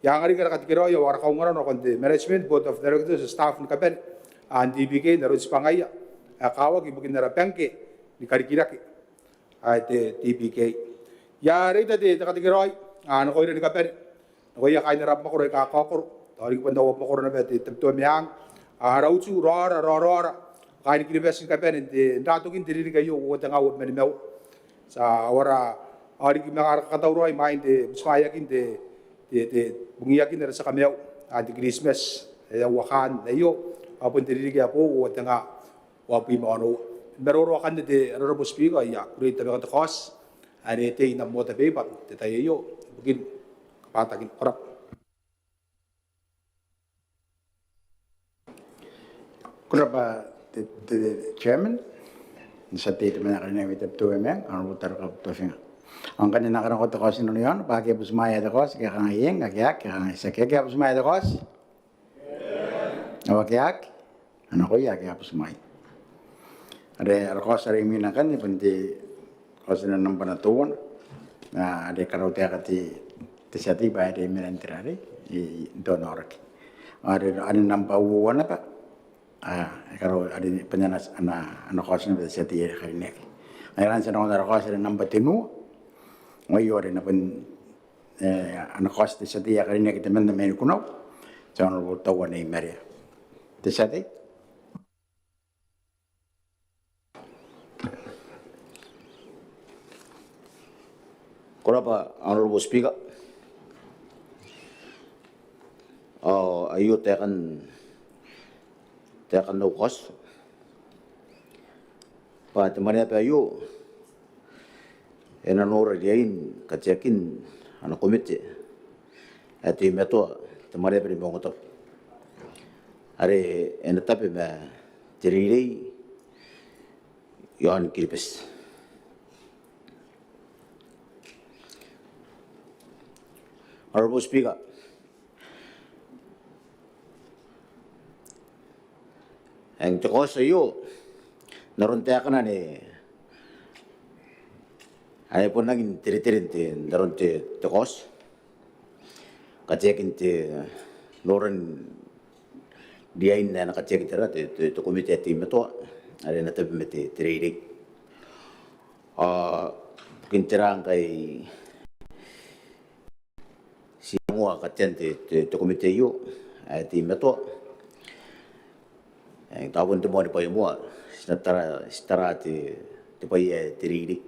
yang ari kara katikero ya war kaungara no kon de management board of directors staff ni kapen DBK naron spangaya akawa ki bukin nara pangke ni karikira ki te DBK ya rita de katigiroi ano ko rin kapen ko ya kain rap makoro ka kokor tori ko ndaw makoro na beti temto miang rauchu rora kain kiribes kapen de ndato kin diri kayo wo tanga wo men meu sa ora ari ki mga katawroi mind de bismaya kin de bungiya kin sa kameu di Christmas ya wakan ayo apun diri kaya po wo tanga wapi mo ano meroro kan de rorobos pigo ya kurita ba kos ari te na mo tabe ba te tayo bugin kapatagin korap Kurapa the chairman sa te mana kana mit to men an butar ka to finga ang kanina kana ko to kasi no yon ba ke busmaya de kos ke kan yeng ka sa ke busmaya de kos awak yak ana ko yak busmaya are kos ari mina kan ni penti kasi na nang panatuon na ada kalau tiada ti sati ba ada merentrare i donorak ada nampauan apa kalau ada penyanas anak kos na sati hari ni ayran sa nang kos na nampatinu ngayon ada napen anak kos ti sati hari ni kita men kuno jangan lupa tahu ni meria ti sati Korapa, Honorable Speaker, ayo tekan no cost. Pa temanya pa ayo, enanora diain kacekin anak komite, ati meto temanya pa di Maungatabu. Are enatape ma tiriri yon kiripes. Honorable Speaker, ang toko sa iyo, naron tayo ka na ni Ai pun nagin tiri-tirin te daron te kos. Kacekin te loren dia inna na kacek tera te komite te meto. Ada na tabi mete tiri. Kinterang kai si mua kacen te komite yo te meto. Yang tahun tu mau dipakai mua setara te pai tiri.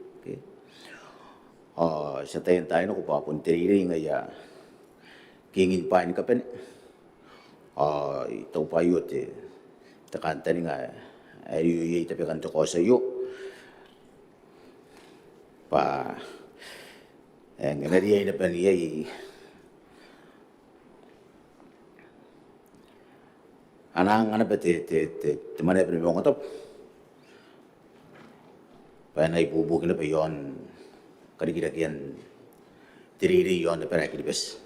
Sa tayo tayo ko pa pun tiri nga ya kingin pa ni kapen ito pa yo te kanta ni nga ayo ye tapi kan to ko sa yo pa ang nariya na pa niya anang ana pa te mana pa ni mo ngotop pa na ibubukin na pa yon kari-kirakian tiri yon na para kilibes.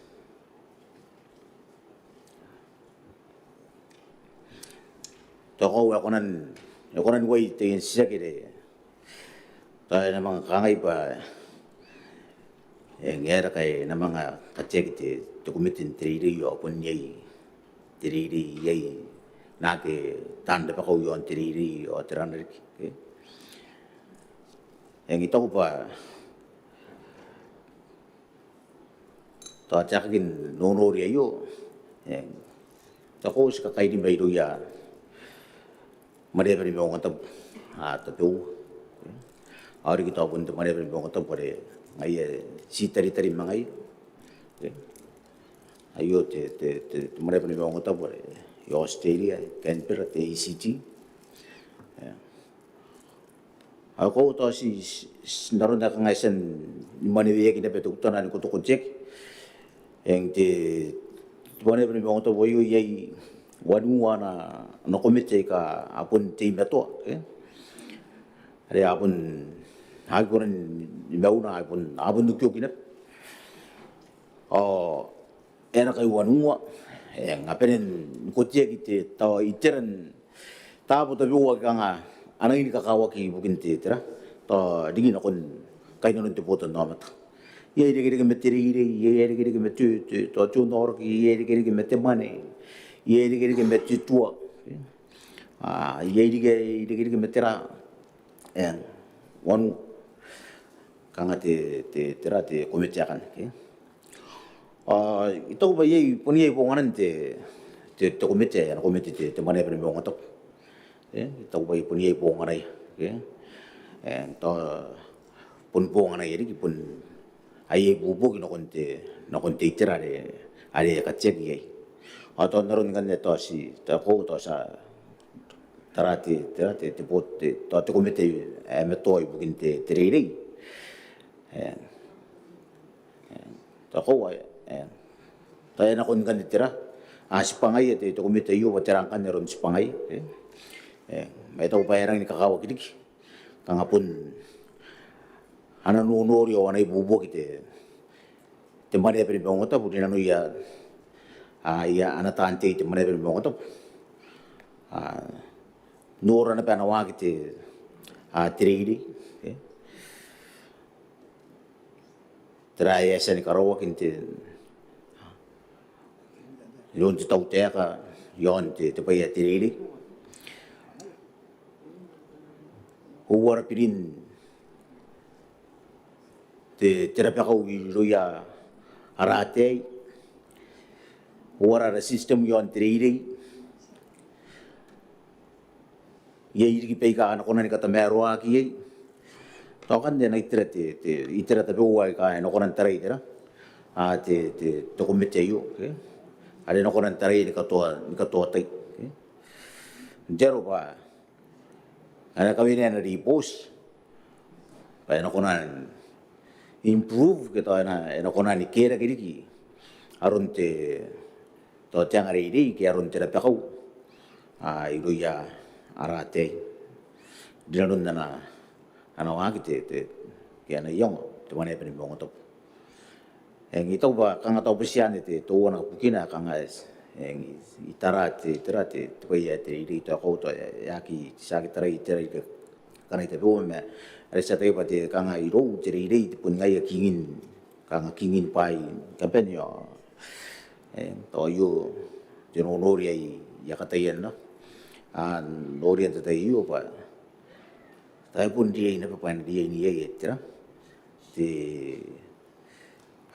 Toko wakonan way tingin siya kire. Tayo na mga kangay pa ngera kay na mga katsek iti tukumitin tiri yo pun yay tiri yay nake tanda pa ko yon tiri o tiranak. Yang ito ko pa to chakin nonori ayo tako ska kai di bayro ya mare bari mo ngata tapu ari kita pun te mare bari mo ngata pare ai si tari mangai ayo te mare bari mo ngata pare yo Australia Canberra te ICT ako to si naron na kangaisen mani wiye kita betuk tanan ko to check yang te tuane pun bang to boyu yai wanu wana no komite ka apun te meto are apun haguran bauna apun dukyo kinap era kai wanu yang apenen kotie kite ta iteran ta bo to biwa kanga anang ka kawaki bukin te tera to dingin akon kai non te poto namat ye dikir metiri ye dikir metu to chunor ki ye dikir metemane ye dikir metu tua ye dikir metera en wan kanga te tera te komitiakan ito ba ye puni ponganan te komite te mane pre bongatok ito ba ye puni ponganai en to pun ponganai ye pun ai bubu no konte iterare are kacek ye ato naron kan to si ta ko to sa terate te botte to te komite metoi bukin te teriri ta ko ta na kon kan tira sipangai te komite yo waterang kan naron sipangai may to bayarang ni kakawa kidik kangapun ana nonori o ana ibubo kite te mare per bongota pudina no ya ana tante te mare per bongota nora na pana wa kite tridi trai esa ni karawa kinte yon te tau teka yon te pai tridi huwar pirin te terapia kau iruya arate ora sistem yon triri ye iri peka na konan kata merwa ki to kan de na itera te buwa ka no konan tarai tera te to komite yo ale no konan tarai ni kato tai jero ba ana kami na repose pa no konan improve kita na kona ni kera kiri arun te to tiang ari ri ki arun te rapau iru ya arate dinarun na ana wa kite te ki ana yong te mane pen bong top eng ito ba kanga to pesian te to na pukina kanga eng itarate te pai te ri to ko to ya ki sa ki trai kana te bo me Are sa tayo pati kanga iro tiri pun ngai kingin kanga kingin pai kapen yo to yo jeno nori ai ya katayen no an nori anta tai yo pa tai pun dia ina pa dia ni ye tira ti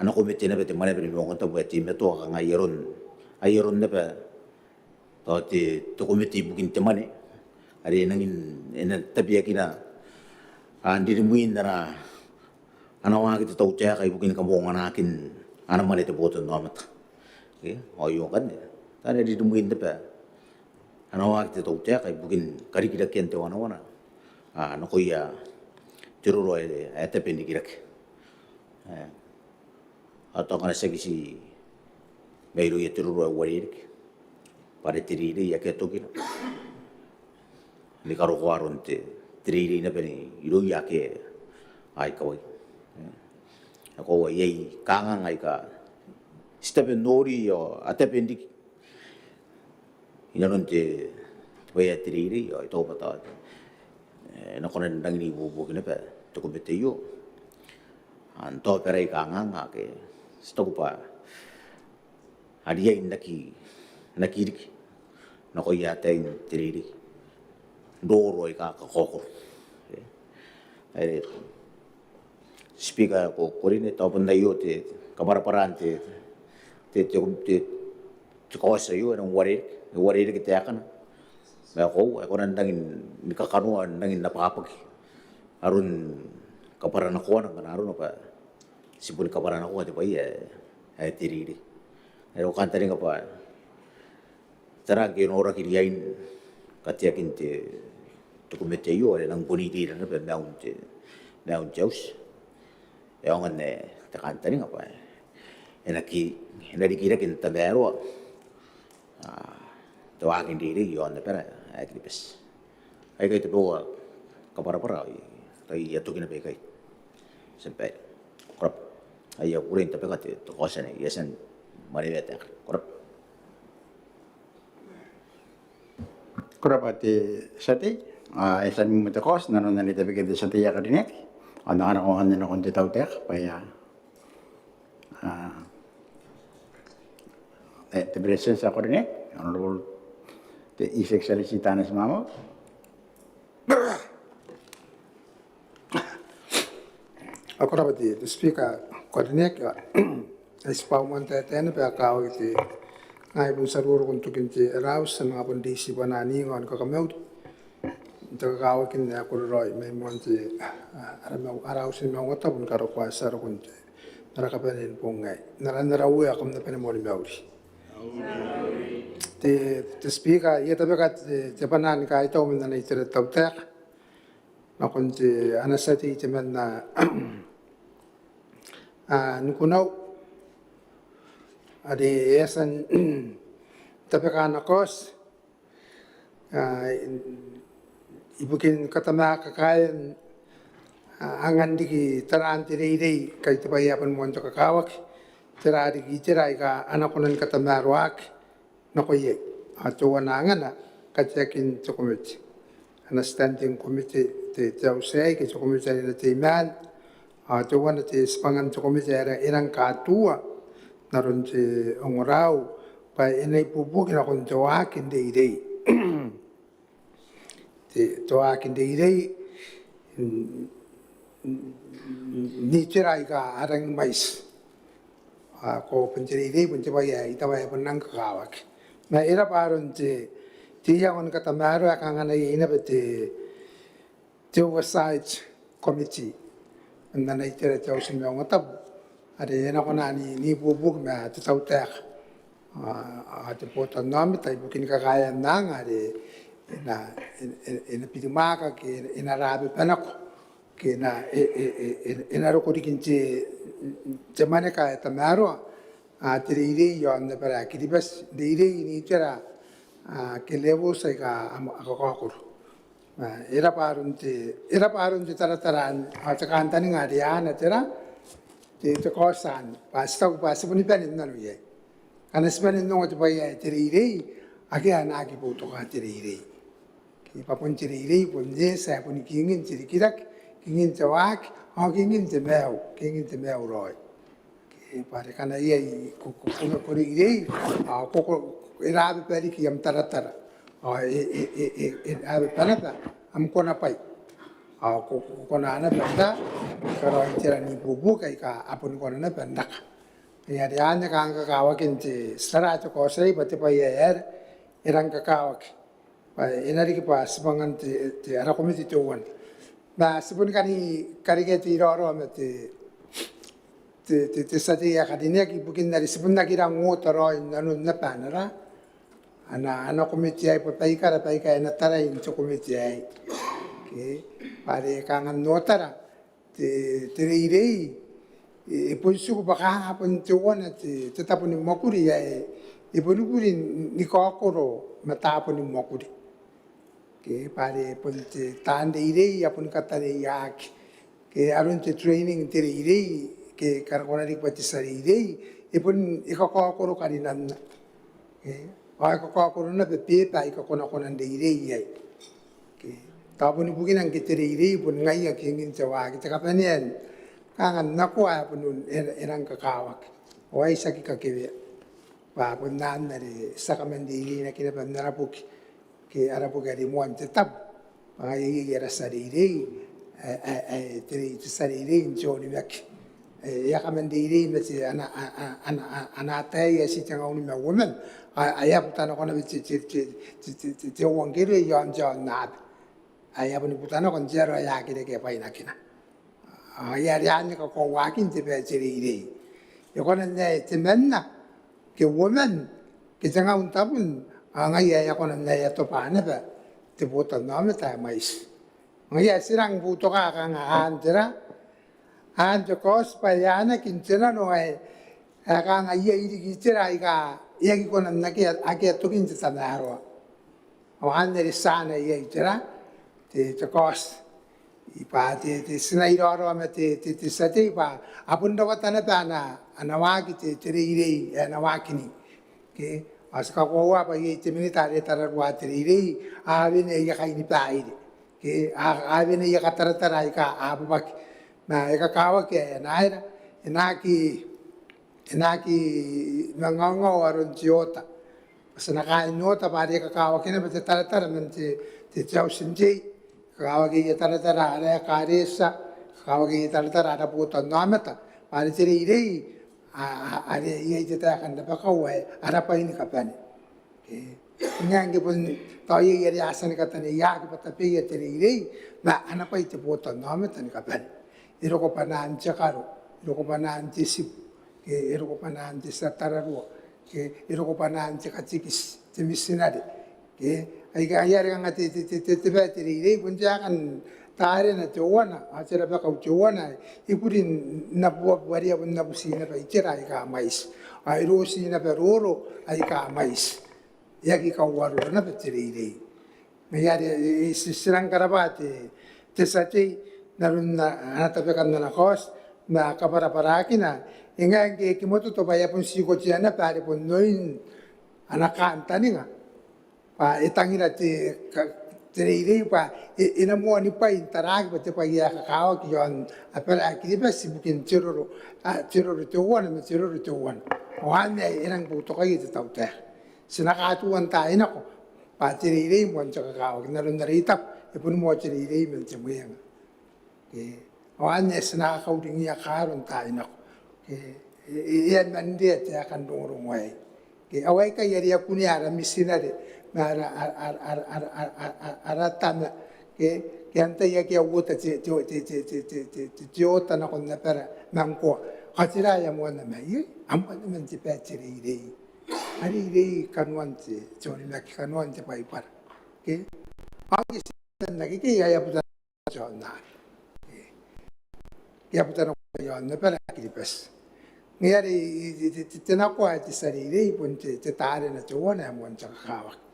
ana ko mete na bete mane beri Maungatabu ti meto kanga ayeron na pa to ti to ko mete bukin te mane are nangin ena tabia kina andi muin na ana wa kita tau cek kai bukin kampung anakin ana mane te boto no mata ke oyo kan tane di muin te pa ana wa kita tau cek kai bukin kari kita kente wana no ko ya jururo te pendi kirak atau kana segisi meiru ya jururo warik pada tiri ya ketokina ni karo kwaron te tiri na peni iro ya ke ai kawai ako ye kanga ngai ka step nori yo atependi inaron te waya tiri yo ito pata na konen dang ni bubu kina pa to ko bete yo anto perai kanga nga ke stop pa adia indaki nakiri na ko ya te tiri doro ka kokor speaker ko korine tapon na yo te kamaraparante te kosa yo ng wari kita akan ba ko nandangin ni Kanoan nangin napapag arun kaparan ako nang arun pa sipun kaparan ako te pa ay tiriri ay kanta rin pa tara ginora kiriyain katiyakin te dokumento yo nang boniti na pa mewn jaus yang ne takanta rin pa enaki kin tabero akin diri yon na pera agripes ay kay tipo kapara tay yato kina kay sampai korap ay kurin tapi kati to kosan yasan Maneaba korap Kurapati sati, esan mo te kos, nanon na nita bigay sati ya kadinek, anak ko hanin akong titaw tek, paya, te presence ako dinek, honorable te isek solicitanas mamo. Ako rapati, the speaker, kodinek, espauman teten pe akaw iti ngai pun saruro kun tukin ti raus na pun disi panani ngon ka kameut to kaw kin na ko roi me mon ti araus ni Maungatabu karo kwa sar kun ti nara ka pen pongai nara uya kam na pen mori mauri te speaker ye tabe ka te panan ka ito min na itere tabtek na kun ti anasati ti men na nukunaw adi esan tapi kana kos ibukin katama kakayan angan diki taran tiri kay tapayapan mo to kakawak tira diki tira ka anakunan katama ruak nakoye ato wanangan na katyakin to committee ana standing committee te tausay ke to committee na timan ato wana te spangan to committee era irang katua naron si ongorau pa inay pupuk na kung tawakin day tawakin day ni tiray ka arang mais ko penceri day pencapaya itawaya penang kakawak na ira paron si tiyangon katamaro akang anay inabati oversight committee nanay tira tayo sa Maungatabu ada yang aku ni bubuk mah tu tahu tak, ada potong nama tapi bukan kekayaan nang ada ina pitu maka ke ina rabi panak ke ina roko dikinci zaman kaya tamaro tiri yon na para kiri bas diri ini cara ke level saya ka aku kakur era parun ti taran atakan tani ngadi ana cara te kosan pasta pun ipanin nanu ye kana spanin no to paya tiri ake anaki puto ka tiri ki papon tiri pun je sa pun kingin tiri kirak kingin te wak, o kingin te meu roi. Pare kana ia I kuna kore irei, koko irabe peri ki am taratara. Irabe panata, am kona pai. Kona ana penda, karo I tira ni bubuka ika apun kona na penda. Ia de anya ka anga kawa kinte sara to ko sei pati pai irang ka kawa ki. Pa enari ki pa sipangan te ara komiti te wan. Ba sipun kani karige ti ro me te sati ya kadine ki bukin dari sipun na kira ngota ro nanu na panara. Ana komiti ai pa pai kara pai ka na tara in to komiti ai. Ke pare kangan notara te irei e poi su baka pun te wana te tapu ni mokuri e poi kuri ni kokoro mata pun ni mokuri ke pare pun te tande irei apun katare yak ke arun te training te irei ke karkona ri pati sari irei e pun e kokoro karinan ke ai kokoro na pe pa I kokona kona de irei ai ke tapu ni bukinan ke te irei pun ngai ke ngin te wa ke te kapanien kangan nakua punun erang kakawak o ai saki kakewe pa punan nari sakamandili na kina panarapuk ke arapuk ari muan tetap pangai era sariri tiri sariri joni mak ya kamandili na si ana tai si tanga uni ma woman aya putana kona ti wangere yon jon nat aya puni putana kon jero ya kire ke pai nakina ia rianya ka ko wakin te pe chiri ire yo kona ne te menna ke woman ke tanga un tabun anga ia kona ne ya to pa ne ba te bota no me ta mais ngia sirang bu to ka nga antera anjo kos pa yana kin tena no ai ka nga ia iri ki tera ka ia ki kona na ke ake to kin ta na ro o ane sana ia tera te kos ipa te sinai ro me te sate pa apun do watana pa ana waki te irei ana wakini ke aska ko wa pa ye te minita re tara wa te irei a vene ya kai ni pa ire ke a vene ya katara tara ka a pa na e ka kawa ke na era enaki nangango aron jiota sana ka nota pa re ka kawa ke na te tara men te chau sinjei kawagi tara ada karesa kawagi tara ada puto namata pare tiri irei are ia jeta kan dapat kau ada apa ini kapan ngangi pun tahu ia dia asan kata ni ya kita tapi ia tiri irei na ana pa itu puto namata ni kapan iro ko panan cakaro iro ko panan tisip iro ko panan tisatararu iro ko panan cakacikis timisinade ai ka ayar nga te bateri dei punja kan tare na tuana acera ba ka tuana ipurin na buat waria na busina ba itera ai ka mais ai rosi na peroro ai ka mais ya ki ka waru na bateri dei me ya sisirang karabate te sate na na ta kan na kos na kapara parakina inga ke kimoto to ba ya pun siko tiana pare pun noin anakan taninga pa etangira te irei pa ina mo ni pa interag pa te pa ia kakao ki yon apela ki ba sibukin tiroro te wana me tiroro te wana o ane irang bu to kai te tau te sinaka tu anta ina ko pa te irei mo nta kakao na ron narita e pun mo te irei me te muenga o ane sinaka ka udingi ya karon ta ina ko ia mande te akan dongro moai ke awai ka yari akuni ara misinare aratana ke anta ya ke wuta te na kon na para nangko katira ya mo na mai amma men te petri ire ari ire Kanoan te joni na Kanoan te pai par ke agi na ke ya puta jona ya puta no ya na para ki pes ngiari te na ko te sari ire pun te tare na jona mo nta kawa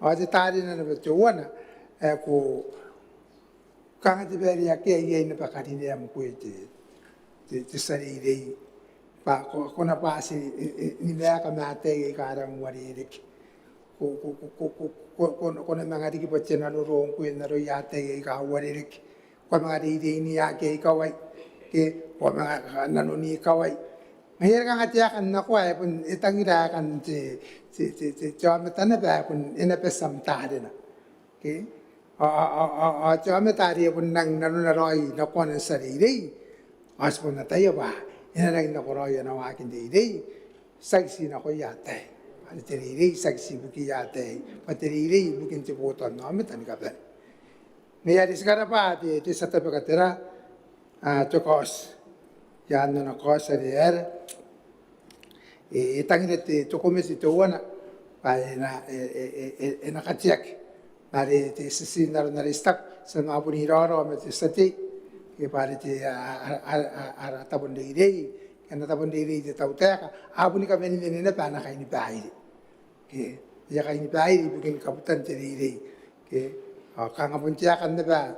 aja tari na betuana ko kanga te beri ake ia ina pakari ne am ko te sari dei pa ko na pasi ni mea ka mate e kara ngwari rik ko na mangari ki pachena no ro ko na ro ya te e ka wari rik ko mga ri ni ya ke kawai ke ko mga nanu ni kawai ngayon ka ngatiya kan na ko ay pun itangira kan ti jam tan ba pun ina pesam tade na ke jam tade pun nang nanu na roi na ko na sariri as pun na tayo ba ina nang na ko roi na wa kin de saksi na ko yate ani teriri saksi buki yate pateriri bukin ti boton no metan ka ba ngayon iskara pa ti sa tabi katera chokos yan na kos arier tangine to komisi to wana pa na katiak mari ti sisi na stak sa mga puniroro met stati ke pare ti ara tabon de idei kana tabon de idei ta utaka abuni ka beni ne pa na kaini bairi ke ya kaini bairi bukin kaputan ti idei ke kanga puntia kan ba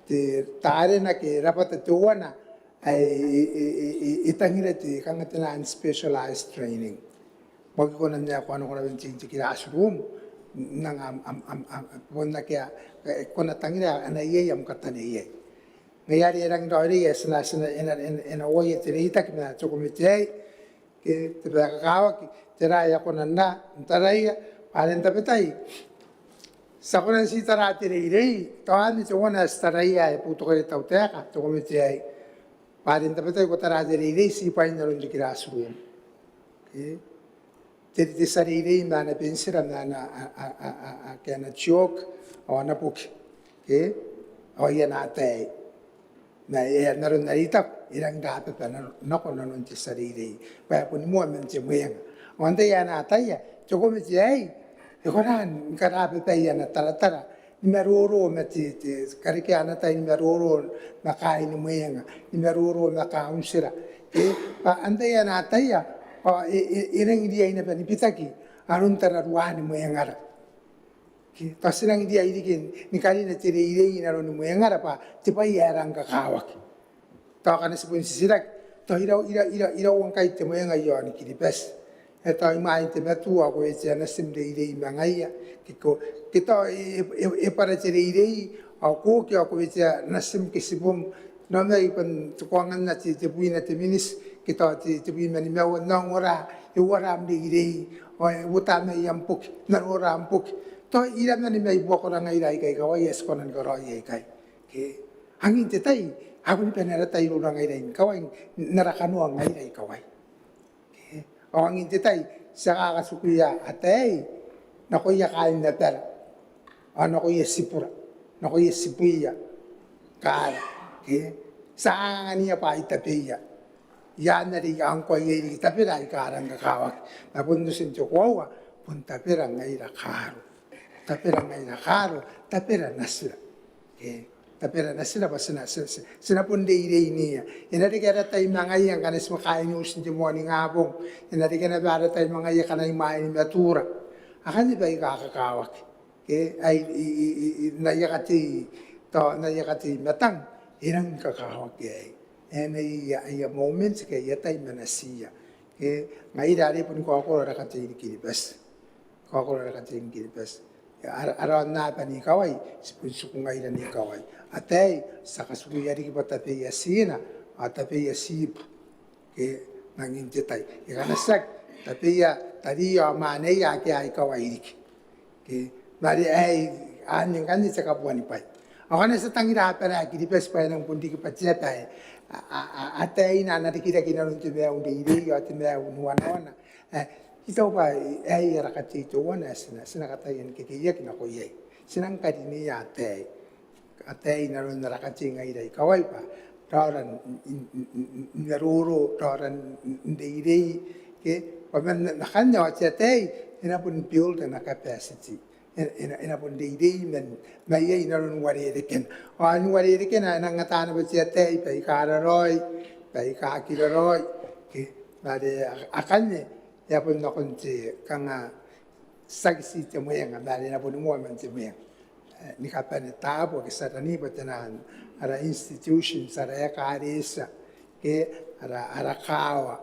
ti tare na ke rapat to wana itangire ti kanga tena specialized training pag ko na niya ko ano ko na binti classroom nang ponna kaya ko na tangira anaiye am kataniye ngayari erang dori esna ena oye tirita kina chokomitei ke te kawa ki teraya ko nanda taraya palen tapetai sakona si tarati rei toani chona staraya e puto ko tauteka chokomitei palen tapetai ko tarati rei si painalo di classroom ke te sariri na na pensira na ke na chok o na puk ke o ya na te na ya na ro na ita irang ga pa na ko na non ti sariri pa po ni mo men ti muyang onde ya na ta ya choko mi ti ai e ko ran ka ra pa ya na tara ni meroro me ti kari ke ana ta ni meroro na kai ni muyang ni meroro na ka unsira e pa ande ya na ta ya irang dia ina pani pitaki arun tara ruani moyangara ki tasirang dia idikin ni kali na tire ire ina ro ni moyangara pa tipa yarang ka kawak ta kana sipun sisirak to ira wong kai te moyanga yo ni kidipes eta mai te metu ako e na simde ire mangaya kiko kita para tire ire ako ki ako e na sim kisibum no mai pan tukangan na ti buina te minis kita ti buina ni mau na ora e ora amdi ire o uta me yampuk na ora ampuk to ira na ni mai boko na ngai rai kai ka wa yes konan ko roi kai ke hangin te tai aku ni penara tai ro ngai rai ka wa narakanu ngai rai ka wa ke o hangin te tai sa ka sukuya atei na ko ya kai na per ano ko yesipura na ko yesipuya ka ke sa ngania pa itapeya ya na ri ang ko ye tapira ikarang ka kawak na punno sin chokwa punta pera ngai ra karo tapera nasira ke tapera nasira pasina sina punde ire ini ya ina ri kara tai mangai yang kana sma kai ni usin mo ni ngabong ina ri kana bara tai mangai kana mai ni matura akan di bai ka kawak ke ai na yakati to na yakati matang irang kakawak ke ene ya moments ke ya tai manasia ke ngai dari pun ko ra ka ti kiribas ko ra ka ti kiribas ara na pa ni kawai sipun suku ngai ni kawai atai sakasuku yari ki patate ya sina atape ya sip ke nangin jetai ya kana sak tapi ya tadi ya mane ya ke ai kawai ke mari ai anin kan ni sakapuani pai awana sa tangira para kiribas pa nang pundi ki pacheta atay na nakikita kinanunti me un diri at me un wana ito ba ay rakatito wana sinakatayan kikiyak na ko ye sinang kadini atay na ron rakati ngai dai kawai pa taran naruro taran diri ke paman nakanya atay ina pun build na capacity ina pun diri men mai ina ron wari deken an wari deken na ngatana ba siya te pai kararoi pai kakiraroi ke mare akanye ya pun nakunti kanga sagsi te moyanga mare na pun mo man te moyang ni kapane tabo ke sarani batanan ara institutions ara ya karisa ke ara kawa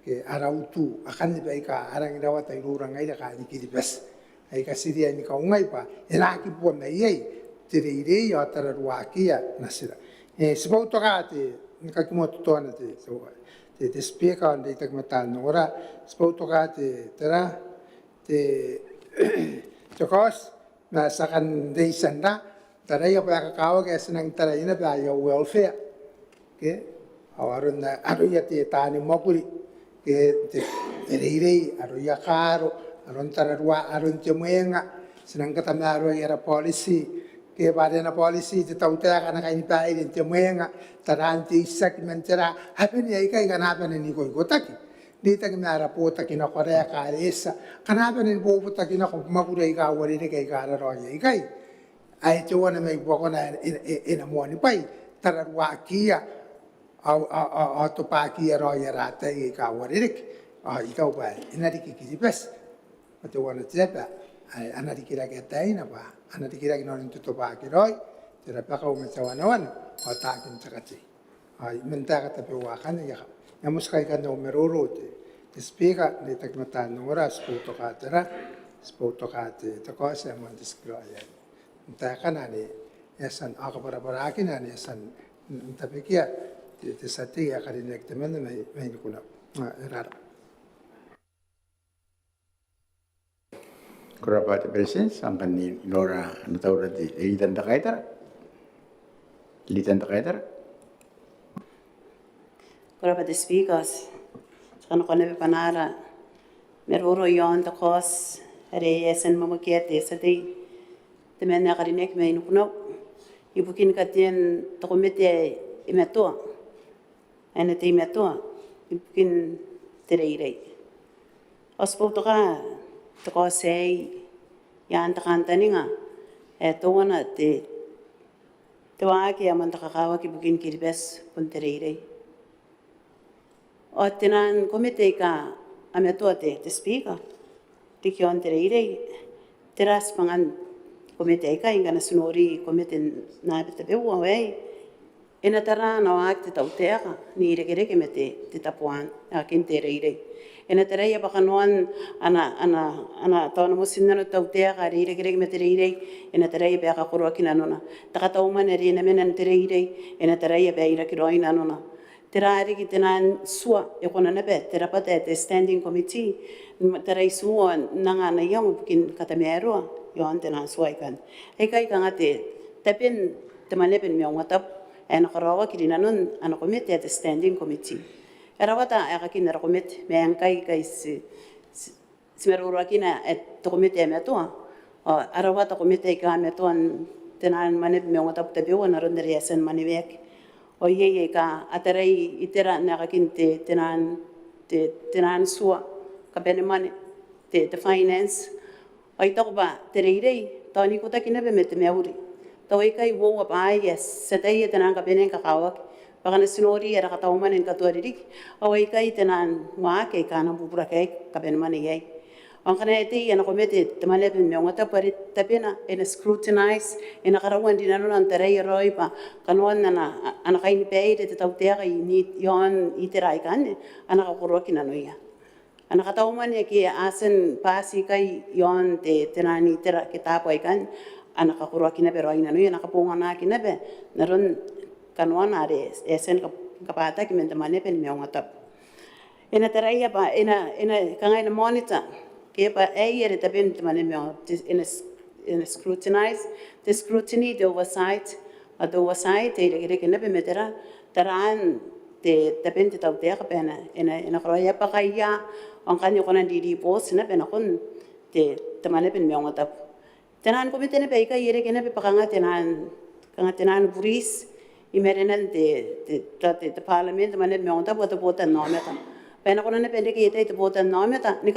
ke ara utu akan pai ka arang dawa tai rurang ai da ka ni kidibas ai ka siria ni ka ungai pa elaki po na ye te rei o tara ruakia na sira. Sebab tu kata kaki mo tuan te speaker on te tak matan ora sebab tu kata tera te cokos na sakan dei sanda tara ya pa kawa ke senang tara ina pa ya welfare ke awarun na aro ya te tani mokuri ke te rei aro ya karo aron tara rua aron te muenga senang kata aro ya policy ke pada na policy te tau te kana kain pai te muenga taranti segmentera happen ya kai kana happen ni ko taki di tak na rapota kina korea ka esa kana happen ni bo puta kina ko makure ka wari ne kai ka ro ya kai ai te wana mai bo kona ina mo ni pai tararwa kia au to pa kia ro ya rata i ka wari ne i tau pai ina ki ki pes te wana tepa ai ana dikira ke taina ba ana dikira ke non tu pa ki roi te ra pa ka me tawana wan o ta kin takati ai menta ka te wa kana ya ya muskai ka no meroro te spiega le tak mata no ora sputo ka tera sputo ka te ko se mon diskroya ta kana ne yasan aka para para ki na ne yasan tapikia te sati ya ka ne te men me kuna rara Kurapa te presens angkan ni Nora na tau rati litan ta kaitar Kurapa te speakers kan ko nebe panara meroro yon ta kos re esen mamukia te sati te mena karinek me inukuno ibukin katien to komete imeto ene te imeto ibukin te reirei ospo to ka to ko sei yan ta kantaninga to wana te wa ki amanta kawa ki bukin kiribes punte reirei o tenan komite ka ameto te speaker te kion te reirei teras pangan komite ka ingana sunori komite na bete bewa wei ena tara na wa te tautera ni reke mete te tapuan akin te reirei ena tara ya bakanoan ana tona mosinna no tautera reke mete reirei ena tara ya baka korwa kinanona taka taumane rena menan te reirei ena tara ya beira kiroina nona tera riki tenan sua e kona nebe tera pate te standing committee tera isua nanga na yang bukin kata mero yon tenan sua ikan e kai kanga te tapen te manepen Maungatabu en karawa kirina nun ana komite te standing committee era wata era kinera komite me an kai si meruro kina et komite me to ara wata komite ka me to tenan manepen Maungatabu te bewa na rondere yasen manevek o ye ka aterei itera na kakin te tenan sua ka benemane te finance ai to ba te reirei tani ko ta kina be mete meuri to ai kai wo ba yes setai tenan ka benen ka kawak pakana sinori era ka taumanen ka tuari o ai kai tenan wa ke kana bubura kai ka benemane ye angkana ete ana komete te manepen Maungatabu pare tapena ena scrutinize ena karawan dinano antarei roi pa Kanoan ana kaini peide te tautera ni yon iterai kan ana ka koroki nanoia ana ka taumane ki asen pasi kai yon te tenani tera kitapo ikan ana ka koroki na beroi nanoia ana ka pongana ki nebe naron Kanoan are esen ka pata ki mente manepen Maungatabu ena terai pa ena kangai na monitor Kepa ere tapen te mane meo in a scrutinize the scrutiny the oversight e reke nebe metera taran te tapen te tau te pena ena kroya pa kaya angkani kona di pos na pena kon te mane pen Maungatabu tenan komite ne pe kai reke nebe pakanga tenan buris imerenan te parliament mane Maungatabu te botan no meta pena kona ne pende ke te botan no meta ni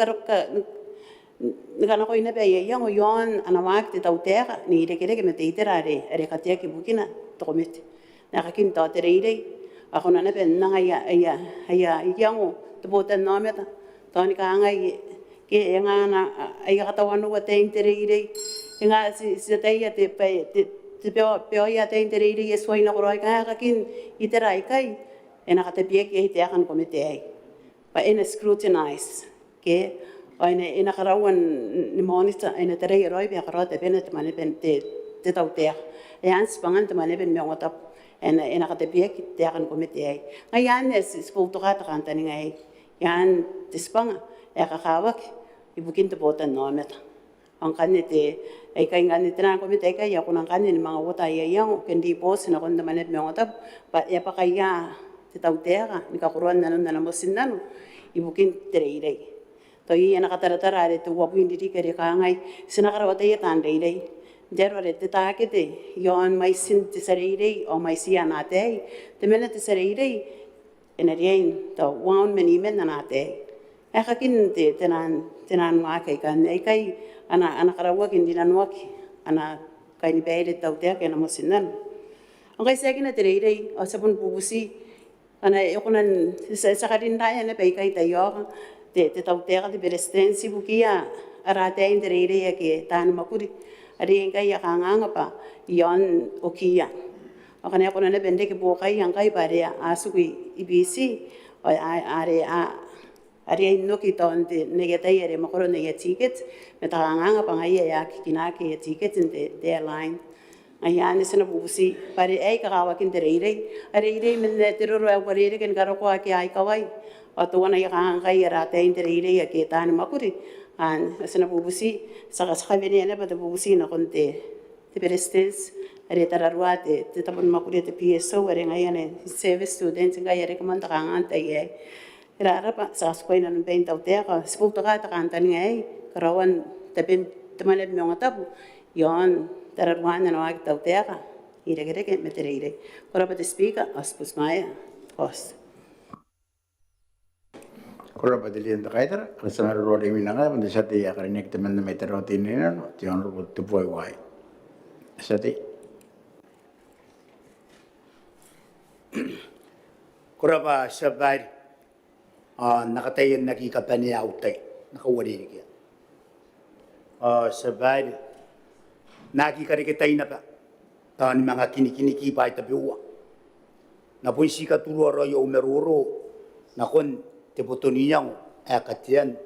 Nikana ko ina be yang yon ana mak te tautera ni reke me te itera re katia ki bukina to komite na kakin ta te reire akona na be nanga ya yang te botan no meta to ni ka ngai ke nga na ai ka tawanu wa te reire nga si te ya te pe te pe ya te reire ye so ina ko rai ka kakin itera kai ena ka te pie ki te akan komite ai pa ena scrutinize ke ina karawan ni monitor ina tere roi be karate benet mane bente te tau te yan spangan te mane ben Maungatabu ena ka te biek te akan komite ai ngai yan es poto ka ta kan tani ngai yan te spanga ka kawak ibukin te botan no meta ang kanne te ai kai ngani te na komite kai ya kunang kanne ni mga wota ya yang kendi pos na kon te mane Maungatabu pa ya pa kai ya te tau te ni ka kuruan na mosin nanu ibukin te rei to i ena katara re te wapu indi ke re ka ngai sinakara wata ya tan rei jero re te takete yon mai sin te serei o mai sia na te mena te serei ena rein to wan meni men na te ka kin te tenan wa kai kan ai kai ana karawa kin dinan wa ana kai ni beide tau te ke na mosinan ngai sekina te rei o sabun bubusi ana yokunan sa kadin dai na pe kai ta yo te tau te ka te presidency bukia ara te interere ke tan makuri ari ngai ya kanga pa yon okia akane ko na bende ke bo kai yang kai pare asukui ibc ari no ki ton te negeta ere makoro ne ticket meta kanga pa ngai ya kina ke ticket in the airline ayane sena bubusi pare ai ka wa kin are men te ro wa pare ken karo ko ke ai kawai o to wana ya ngai ra te interere ke tan makuri an sena bubusi saka veni ene pa bubusi na konte te prestes are tararwa te tapon makuri te PSO are ngai ane service students ngai are kamanta kangan te ye ra pa sa skoina no ben tau te ka spulta ka ta kan tan ngai karawan te ben te mane Maungatabu yon tararwa na no ak tau te ka ire ke metere ora pa te speaker aspus maya cost Kora pa dilian ta kaitara, kasama ro de minanga, mande sate ya karene kita mende metero tinina no, ti ono ro tu poi wai. Sate. Kora pa sabai nakatayan nakikapani autai, nakawari kia. Sabai nakikariketai na pa, tani mga kini ki pa itabiwa. Napuisi ka turu ro yo meruro, nakon te potoniang katian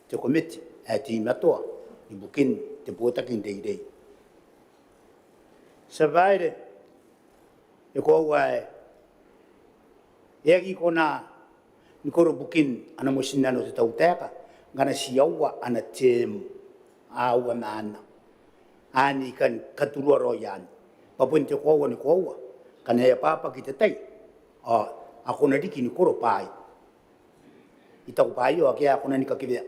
te komiti ti matoa i bukin te potakin dei sabaire e ko wai egi kona ni koro bukin ana mosinano te tauteka ngana siawa ana te awa mana ani kan katurua royan papun te ko ni ko kana ya papa kita tai ako na diki ni koro pai itau paio ake ako na nikakibea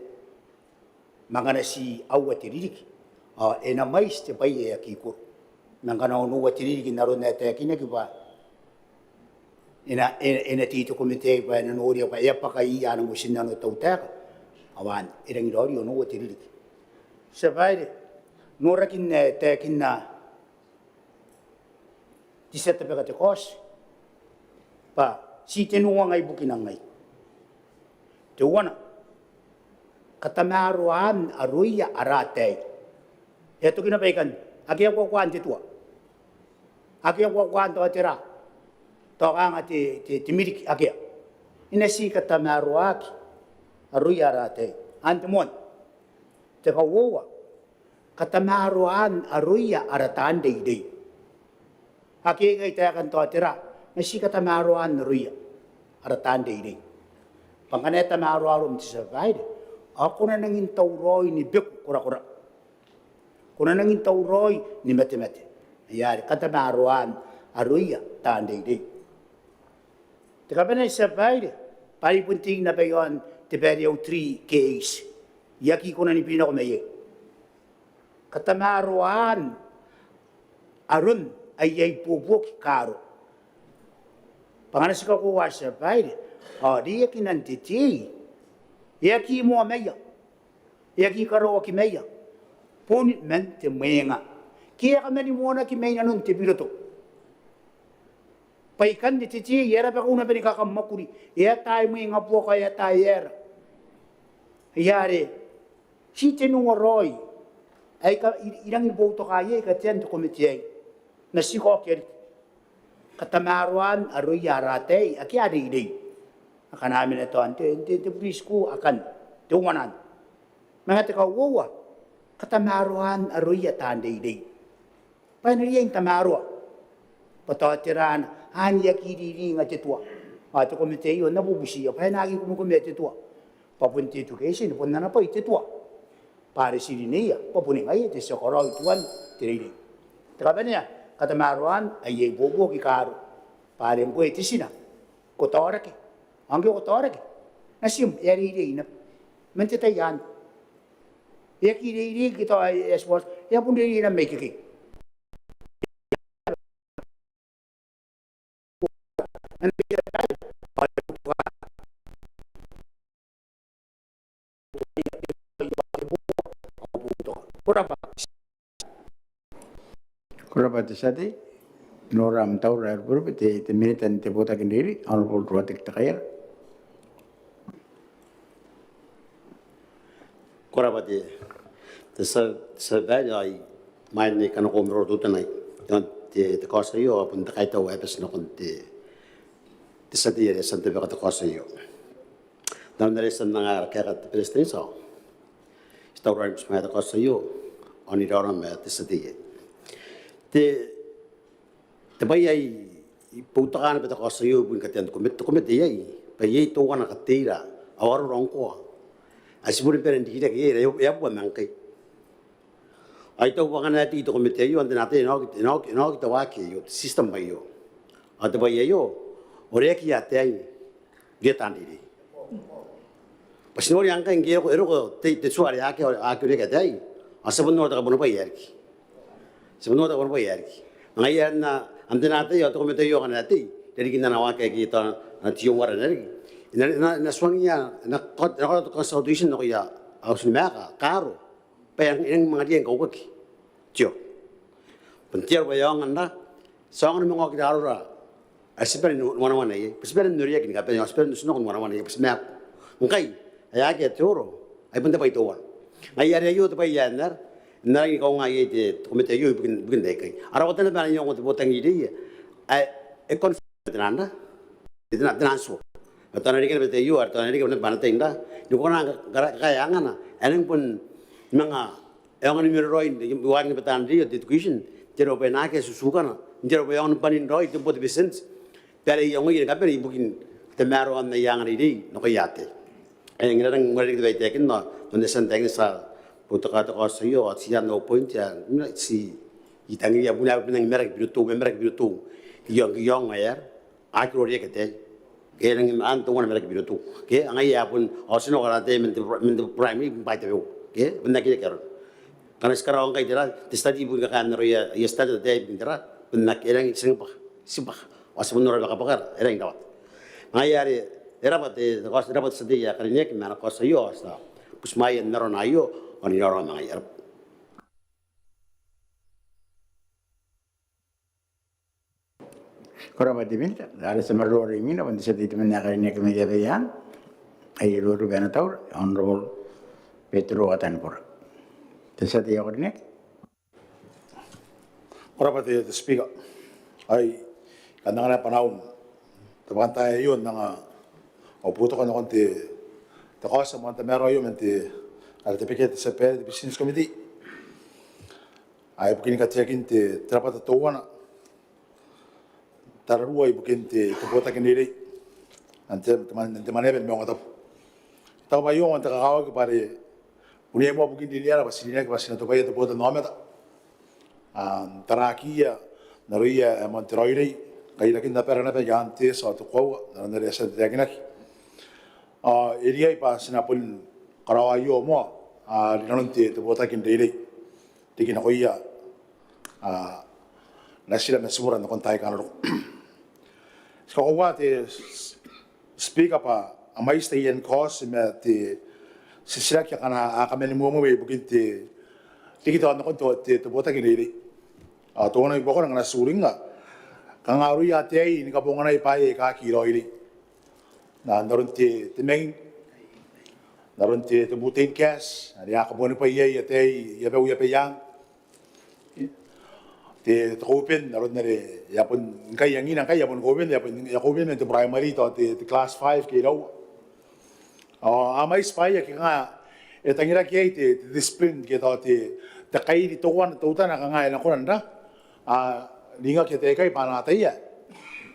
mangana si awa tiririki ena mais te pai e aki kuru mangana onu wa tiririki naro na te akina ki pa ena tito komite pa ena nori pa e pa kai ana musina no tau taka awan era ngirori onu wa tiririki sabaire nora kin te kinna tiseta pega te kos pa si te nuwa ngai bukina ngai te wana katamaruan aruia arate e to kina pekan akia ko kwan te tua akia ko kwan to tera to anga te miriki akia ina si katamaruaki aruia arate antemon te kawowa katamaruan aruia aratande dei akia ngai te kan to tera na si katamaruan aruia aratande dei panganeta na aro ti survive ako na nangin tauroi ni bek kura kuna nangin tauroi ni mete yari kata na aroan aruia tande de te kapena survive pari punting na bayon te perio 3 case yaki kuna ni pino meye kata na aroan arun ay pupuk karo panganas ko wa survive dia kinan titi ya ki mo meya ya ki karo ki meya pon mente menga ki ka meni mo na ki meya nun te biroto pai kan titi yera pa una beni ka makuri ya tai menga po ka ya tai era yare si tenu roi ai ka irang bo to ka ye ka ten to komiti na si ko ke katamaruan aruya rate aki ade dei akan amin ito ante brisku akan tumanan mga teka wawa katamaruan aruya tande dei Pai na ria tamarua. Pata tirana ani akiri nga te tua. A te komite io na bubusi pai na ki kumu te tua. Papun te education pun na pai te tua. Pare sirinia papun ngai te sokorau tuan te ri. Trabania kata maruan ai bobo ki karu. Pare mpo te sina. Ko tora ke. Angge ko tora ke. Nasim eri ri na. Mente tai an. Ya kiri kita eswas ya pun ri na make ke. Kurapa te sate, noram tau rar purpe te militan te bota kendiri, honorable Ruatik Takayar. Kurapa te sa bad ai mai ni kana ko mro tu tanai. Te kosa yo apun te kai tau epes no kon te sate ye sante be te kosa yo. Dan na resan nga kaya te presidente so. Sta ora mai te kosa yo oni rora me te sate ye. Te bai ai putakana pe te kosa yo pun ka te komete ye. Pa ye to wana ka teira awaru rongko. Asiburi peren dikira ke ya buat mangkai. Ai tau wakana ti to komite yo ante nate no ki to waki yo system bai yo. Ate bai yo ore ki ate ai getan iri. Pasinori angka ngi ko ero te suari ake ake ke dai. Asabun no ta bono bai yarki. Sabun no ta bono bai yarki. Ngai na ante nate yo to komite yo kana ti. Jadi kita nawake ki to na tiyo wara nari. Na suangnya na constitution no ya aus ni maka karo payang yang mga diyan kau kaki tio pentir bayang anda sangan mga kidaro asperin wana ye asperin nuria kini kape asperin nusuno wana ye asmek ngkai aya ke toro ay punta pa itoan ay ari ayo to pa yanar nai kau ngai te komite yo bukin dai kai arawatan na yung to botang ide ay confident nanda idina transo atau nanti kita betul you atau nanti kita bantai indah, jukona kaya angana, eneng pun menga, yang ini meroin, buat kita betan dia education, jero pernah ke susukan, jero yang panin roy itu buat bisnis, tapi yang ini kan pernah bukin temaruan yang ini, no kaya te, yang ini orang mereka itu betul kan, mendesain teknis sa, butuh kata kosio, sian no point ya, si itangi ya punya mereka biru yang ayar, aku dia kete. Kaya nang anto wana mereka biru tu, kaya angai apun osino karate mentu primary baca biru, kaya benda kita kerana. Karena sekarang orang kaya tadi pun kakak nero ya studi tadi bintara, benda kaya yang simpah, wasapun nero bakar, era yang dawat. Angai hari rapat sedih ya karena ni mana kos yo asa, pusmai nero nayo, oni nero angai arab. Kurapa te minta, ada semarlo ri mina pun sate te mena kali ni kami dia yan. Ai ro bena taur, honorable Petro Atanpur. Te sate ya korne. Kurapa te speaker. Ai kanang na panahon. Tabantay yun nga oputo kan konti ta kosa mo ta mero yun mente al te peket sa pe business committee. Ai bukin ka tekin te trapata towana. Tarua ibu kente kebota kendiri, nanti Maneaba Maungatabu. Tahu bayung antara kau kepada punya mau bukin diri apa sih ni apa sih nanti kaya kebota nama tak. Terakhir naruya Monteroide kaya lagi napa pernah jangan suatu kau nanti rasa lagi nak. Area pas sinapun karawayo mo nanti kebota kendiri, tikin aku iya nasi lam semua nak kontai kan orang. Sekarang awak speak apa amai stay cause me te sisira kya kana akameni mo bukin te kita nak untuk te bota kini to na ibo na suringa kangaru ya te ini ka bonga na ipai ka kilo ini na naron te meng naron te butin cash ari ka boni pa ye te ya be yang te open naron nare ya pun kai yang ina kai ya pun open ya open te primary to te class 5 ke ro amai spy ya nga tangira ke te discipline ke to te kai di to wan to ta na nga na ko nda linga ke te kai pana tai ya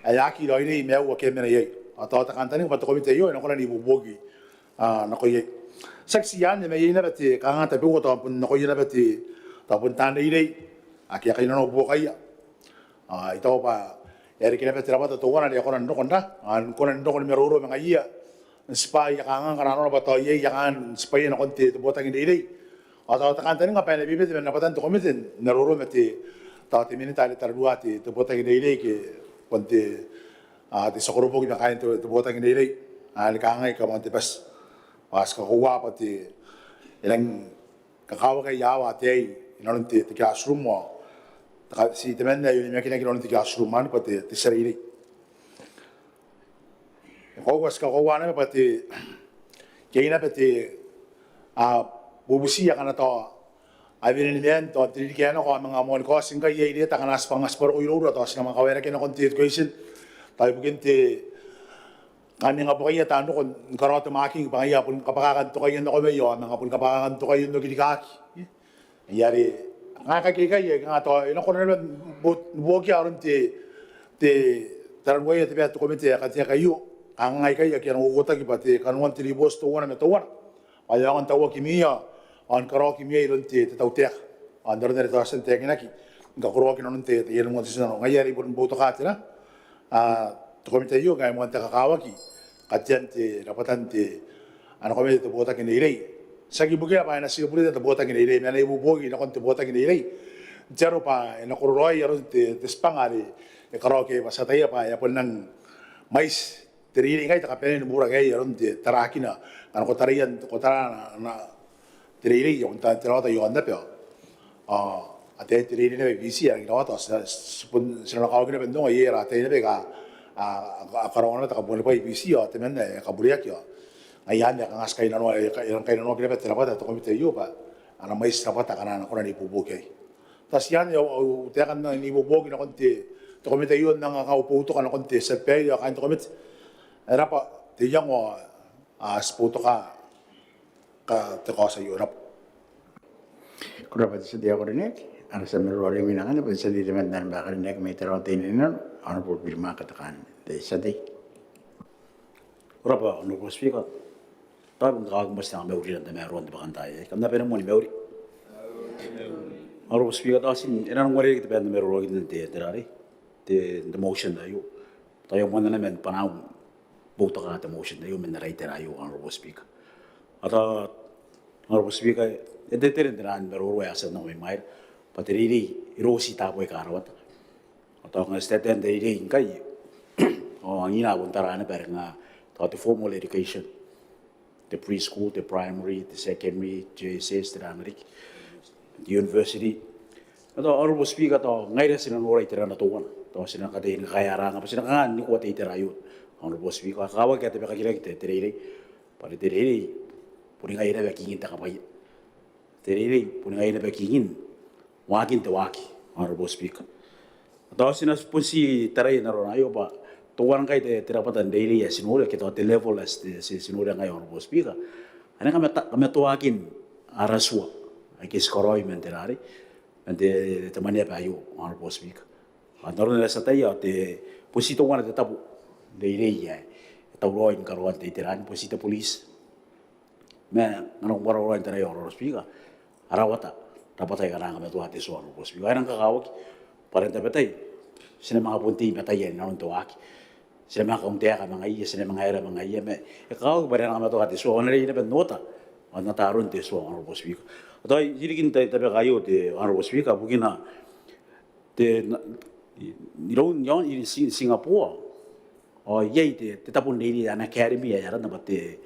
ai ki roi nei me o ke mena ye ata ta kantani ba to komite yo na kona ni bogi na ko ye saksi ya ne me ye na bati ka ngata bu to pun na ko ye na bati ta pun tan nei nei aki ka no bo kai ito pa eri kina bati rabata to wana ya kona ndo konda kona ndo kona me ro me ngai ya spai ya ka ngana no ba to ye ya kan spai na konti to bota ngi nei ata ta kantani nga pa ne bibe na patan to komite na ro me te ta te minita le tarduati to bota ngi nei ke konti te sokoro poki na kain to bota ngi nei le ka ngai ka monte pas ka kuwa pati ilang kakawa kay yawa te inon te classroom mo si te men yun yung kinakilon te classroom man pati te sarili ko was ka kuwa na pati kaya na pati bubusiya ka na to ay binilihan to tili kaya na ko mga mon ko sing kay yay ta kanas pangas por ulo to sa mga kawera kina content question tayo bugin te kami nga po kayo tano kung karoto making pangaya pun kapakakanto kayo na kami yun mga pun kapakakanto kayo na gilikaki yari nga kakikay nga to ino ko na naman buwag yaron te tarangway te beto komite katiya kayo ang ngay kayo kaya nang ukutag iba te kanuan tilibos to wana me to wana kaya ang tawa kimiya ang karo kimiya ilon te tautek ang daron na rito asan te kinaki nga kuro kinon te yan mo tisano ngayari pun buto kati na to komite yo nga mo ta kakawaki katian te rapatan te ano kami te bota kinilay sagi bugia pa na sigo pulita te bota kinilay na ibu bogi na kon te bota kinilay jaro pa na kuroi yaro te spangari e karaoke masataya pa ya pon nang mais terili ngai ta kapene mura gai yaro te tarakina ano ko tarian ko tara na terili yo ta terota yo anda pe ate terili ne bisi ya no to pun sino ka ogina bendong ye ra te ne be ka Kanoan ta kabul pa ibisi ya temen kabuliak ya ayan ya kangas kay nano ilang kay nano pinapet rapat to komite yo pa ana mais rapat kana ko na ipubuke tas yan yo te kan ni ibubuke na konti to komite yo nang kaupo to kana konti sa pe ya kan to komite era pa te yang o spoto ka te ko sa yo rap Kura pa sa dia ko rin ana sa mero rin minangan pa sa di naman nan bakal nek may tarotin ino ano po birma katakan de sa di Rapa no speaker tabi nga mas na meuri na meron de bakantay kam na pena mo ni meuri aro speaker asin ina ngore kita pena meron gin de terari de motion da yo tayo mo na men panaw buta ka ta motion da yo men right na yo aro speaker ata aro speaker de teren de ran meron wa asa no mai patiriri irosi ta boy karawat atau nga steten de iri kai ang ina buntara na per nga the formal education, the preschool, the primary, the secondary, JSS, the American, the university. Ito, ano speak ito, ngayon sila nung tira na tuwan. Ito, sila katayin kayara nga, sila nga, hindi ko at itira yun. Ano speak, kakawag kaya tabi kakilang tirili. Pari tirili, puning ngayon na bakingin ta kapay. Tirili, puning ngayon na bakingin, wakin ta waki. Ano speak. Ito, sinaspun si taray na ron ayo pa, tuwan kay te terapatan daily ya sinura kita te level as te sinura ngayon bos pika ana kami tuakin araswa ay kiskoroi menterari mente te Maneaba ayo on bos pika andor na sa tayo te posito wana te tabu daily ya tawroin karuan te tiran posito police me anong waro ran tayo bos pika arawata dapat ay kana kami tuati so bos pika ana kakawak parenta betay sina mga punti batayen nanon tuaki sila mga kauntia ka mga iya, sila mga era mga iya. Ikaw, ba rin ang mato kati so, ano rin na nota, ang nataron te so, ang robos wika. At ay, hilikin tayo kayo, te, ang robos wika, bugin na, te, nilong yon, in Singapore, o yay, te tapon nili, an academy, ay aran na ba, te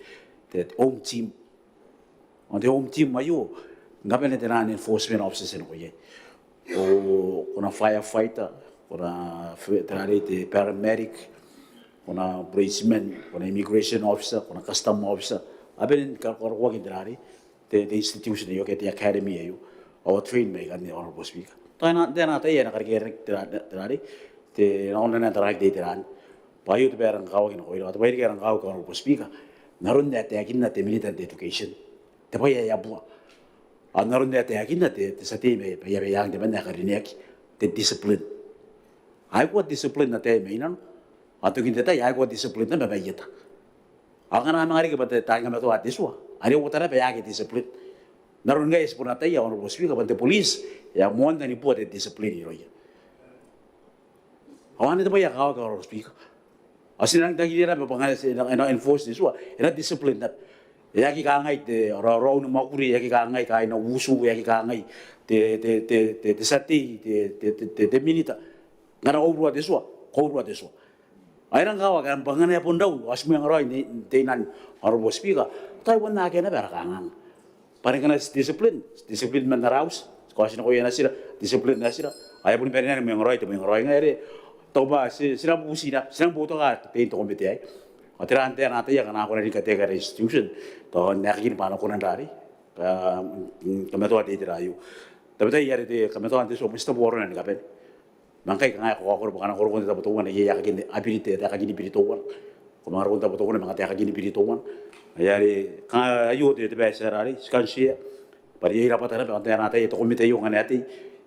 home team. Ang te home team, mayo, ngayon natin na enforcement officer ko yay. O, kuna firefighter, kuna, te paramedic, kuna policeman, kuna immigration officer, kuna custom officer. Abin karkuwa kinderari, the institution yo kaya academy yo, o train may kan ni honorable speaker. Tayo na tayo na karikirek terari, te nauna na tarak de teran. Payo te perang kau kino koilo, at payo kerang kau ka honorable speaker. Naroon na tayo akin na te militant education. Te payo yabuwa. Naroon na tayo akin na te sa team ay payabiyang de man na karinek. te discipline. Ai ko discipline na te me inan. Atu kin te tai ai ko discipline na ba yeta. Ang na ngari ke bate tanga me to atiswa. Ari ko tara ba ya ke discipline. Naron guys pun atai ya ono bospi ka bate police ya mon ni po te discipline ro ya. Awan itu ba ya ka ono bospi ka. Asin ang tagilira ba pangal ina enforce this wa. Ina discipline that. Ya ki ka ngai te ro no makuri ya ki ka ngai ka ina wusu ya ki ka ngai te sati te minita. Ngara obru atiswa, ko obru atiswa. Airang kawa kan pangane pun daw asmu yang roi ni tenan oro bospi ka. Tai wan na kena berakangan. Paling kena disiplin menaraus. Kalau sini kau yang nasira, disiplin nasira. Ayah pun pernah yang roi ngai toba sira busina, sira boto ka pento kompeti ai. Atira ante ya kana aku nari kategori institution. To nakin pano kunan dari. Kameto ati tirayu. Tapi tai yari te kameto ante so mista boro nan kapen. Mangkai kanga ko bukan aku kon ta boto ya kakin ability ta kakin piritowan. Kumar kon ta boto kon mangate kakin piritowan. Yari kanga ayu te besarari skansia. Pari ira patara ante anata to komite yo ngane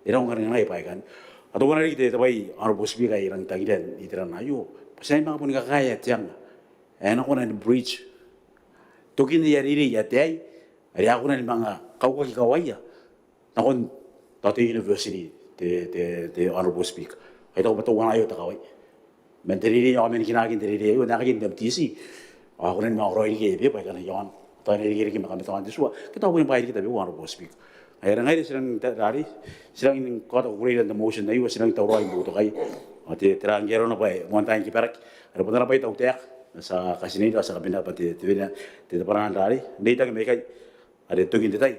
ira ngai pai kan. Atau mana kita tahu orang bosbi kaya orang tagiran itiran ayu. Pasal memang pun kaya tiang. Enak pun ada bridge. Tokin dia iri ya tiai. Hari aku nanti manga kau kaki kawai ya. Nakon tatu university te orang bosbi. Itu betul orang ayu tak kawai. Menteri dia orang kinagin teri dia. Nak kini MTC. Aku nanti mau orang ini dia pakai kan jangan. Tahu ini kiri kita kami tahu nanti semua. Kita boleh bayar kita orang bosbi. Akhirnya ngai silang dari silang ini kota kurang dan motion na iwas silang tahu yang butuh kai. Ati terang gero na pai montagne kiperak. Ada pun na pai tahu tiak sa kasini sa kabinda pati tuina tidak pernah dari. Data kami kai ada tukin detai.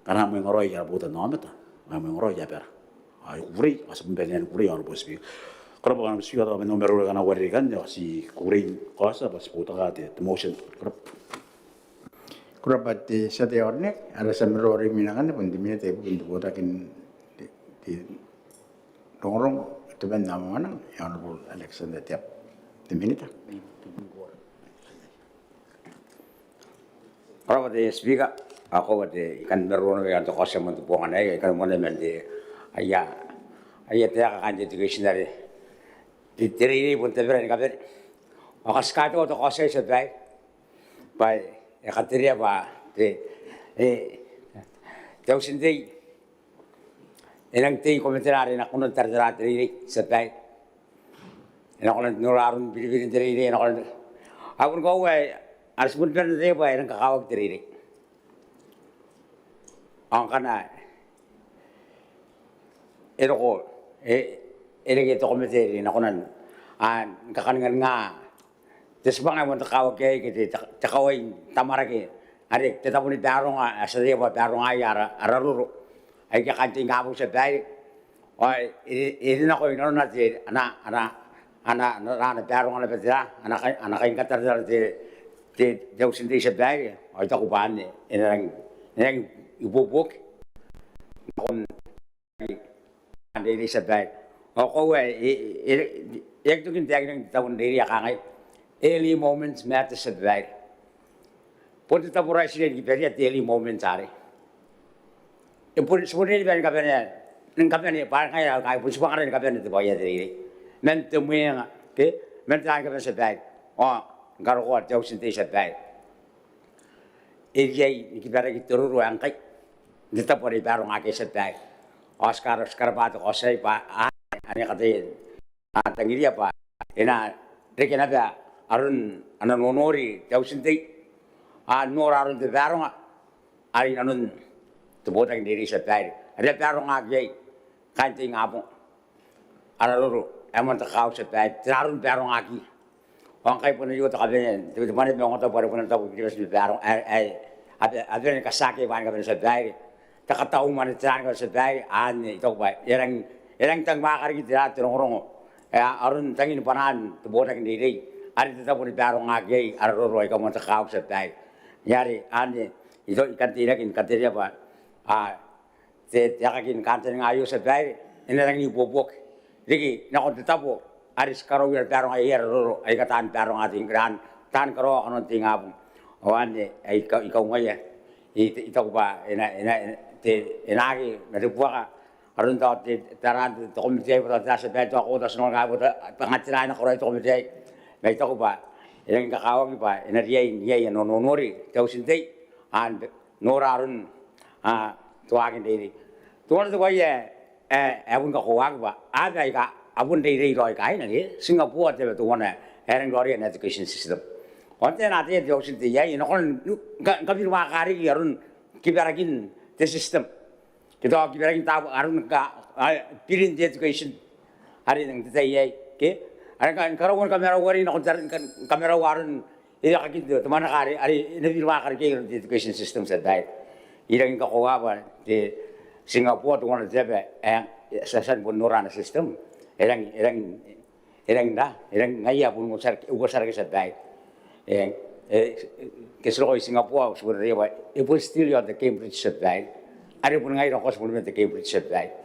Karena mengoroi ya butuh nama ta. Mengoroi ya per. Ayo kurang asal pembelian kurang orang bosbi. Kalau bukan bosbi atau nomor kana warikan ya si kurang kuasa pas butuh kati motion. Kurapati sa teorne ada samerori minangan pun di mina tebu pintu botakin di dorong itu ben nama mana yang honorable Alexander tiap di minita. Kurapati speaker ako wate ikan meron yang to kasa mo tupongan ay ikan mo naman di ayah tiyak kan education dari di teri pun teberan kapten. Akas kato to kasa sa bay Ekateria ba teu sendiri elang tei komentar na kuno terdera teri setai elang kuno nurarun biri teri elang kuno aku kau harus benar teri ba elang kakawag teri angkana eloko elang itu komentar na kuno kakangan nga Terus bang aku tak kau kaya gitu, tak kau tamar lagi. Hari kita punya barong, asal buat barong ayah, araruru. Ayah kanting kamu sedai. Oh, ini nak kau ini nanti, anak barong anak betul, anak kain kata di jauh sendiri sedai. Oh, itu aku bahani. Ini yang ibu buk, kon ini sedai. Oh, kau yang tu kita yang tahun diri akan early moments matter sebaik. Pun kita pura sini kita lihat early moments hari. Pun sebenarnya kita kapan pakai kaya pun sebenarnya kapan itu bayar diri. Mentemunya, mentemuan kapan sebaik. Oh, kalau kau jauh sendiri sebaik. Ini kita turun ruang kai. Kita pura barang agak sebaik. Sekarang batu kosai pak. Ani kata tanggiri apa? Ina rekin apa? Arun anan monori jauh sendiri, nor arun tu barang, ari anun tu botang diri setai. Ada barang lagi, kanting apa? Araluru, emang tak kau setai, terarun barang lagi. Orang kaya pun juga tak ada, tu mana memang tak boleh pun tak boleh setai barang. Ada yang kasaki ban kau setai, tak tahu mana terang kau setai, ani itu baik. Yang tang bakar kita terong-rong, arun tangin panan tu botang diri. Hari kita pun barang lagi, arah kamu tak kau setai. Nyari ane itu ikan tidak apa? Tiakin kantin ngayu setai. Ini orang ibu buk. Jadi nak tetap bu. Hari sekarang biar barang air roro. Ayat katan barang ating gran. Tan karo anon tingap. Ane ikau ngaya. Itu apa? Enagi nanti buat arun ta taran to komite ba ta sa beto ako ta sno ga ba pangatira na ko to komite mai to ba yang ka kawang ba energy no nori tau sinte an norarun to agin dei to na to ye abun ka ko ba aga ka abun dei roi kai na ge Singapore te to na herang glory and education system onte na te tau sinte ye no kon ka bir wa kari arun kibarakin the system kita kibarakin ta arun ka pirin education hari nang te ye ke kan karawon kamera wari na kontaran kan kamera waran ila kakit to mana kari ari nabirwa kari ke education system sa dai irang ka kowa ba de Singapore to wana jebe sasan pun norana system erang ngaya pun usar ke sa dai ke slo Singapore sudah dia ba it was still on the Cambridge sa dai ari pun ngai rokos pun the Cambridge sa dai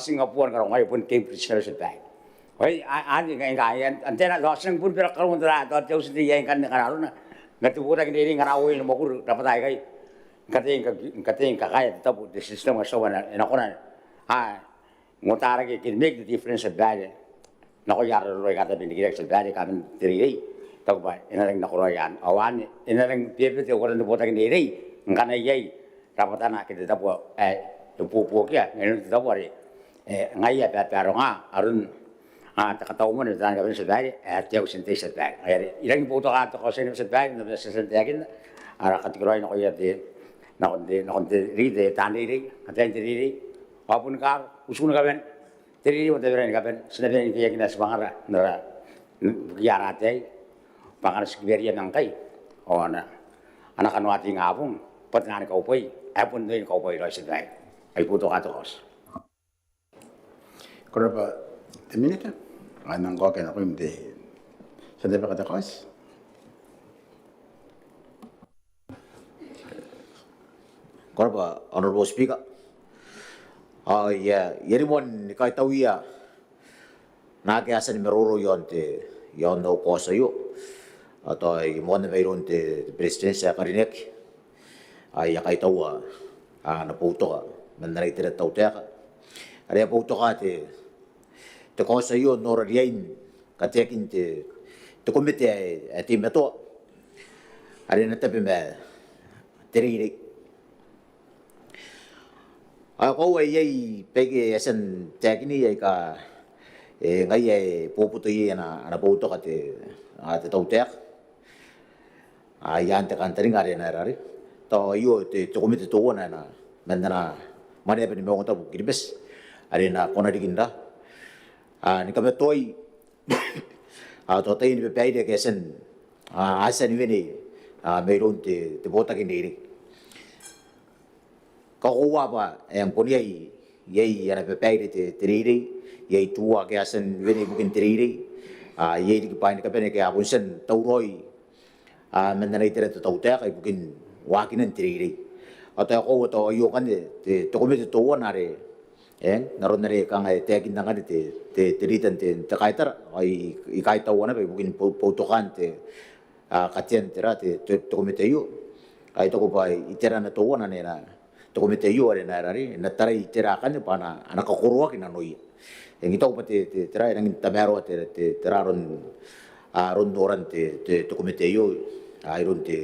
Singapore ka ngai pun Cambridge sa dai Wei, ani ngai antena loseng pun pira kalau ndra to jauh sidi yang kan karuna ngatu pura kini ngara oi mo kur dapat ai kai kating kai tapu the system so wana enakona ngotara ke can make the difference of that na ko yar ro kata bin direct of that kan tiri tak ba enareng na ko yan awan enareng pepe te ko ndo pota kini ri ngana yai dapat anak kita tapu tupu kia ngene tapu ari ngai ya paronga arun takataw mo na tanga sa dai tiaw sinte sa dai ay ilang puto ka to kasi sa dai na sa dai ara kategory na ko yati na konde ride tani ri aten ri apun ka usun ka ben tiri mo tebren ka ben sinabi ni yakin sa bangara na yarate pangar sikberia nang kai ona anak kanwati ngapung patngan ka upay apun din ka upay ro sa dai ay puto ka to kos Korba teminita anang ko kena ko imde sa depa kata kos Korba, Honorable Speaker. Yerimon kai tauia na ke asan meroro yon no kosa yo atau mon veiron te presidensia karinek ya kai taua na puto menai te tau te are puto ka te kosa yo no riain ka te kin te komite te meto are na te me teriri Ako ay pegi asan tekni ay ka ngai ay poputo na puto ka te tautek yan te kantaring are na rari to yo te komite to na mandana Maneaba ni Maungatabu kiribes are na kona diginda ni kame toy to tay ni pe de kesen asan vini meron te bota kiniri Kawa ba yang punya yai ana pepai te teriri yai tua ke asan veni bukan teriri yai di pain ka pene ke abusen tauroi menanai tere to tauta kai bukan wakinan teriri atau ko to yo kan te to komite to wanare naron nare kang te kinanga te teritan te kaitar ai kai to wana bukan potokan te katien tera te to komite yo ai to ko pai itera na to wana ne na to komite yo are na rari na tarai tera kan pana ana ka korwa kina noi yang ito pati tera yang tamero te teraron ron doran te to komite yo iron te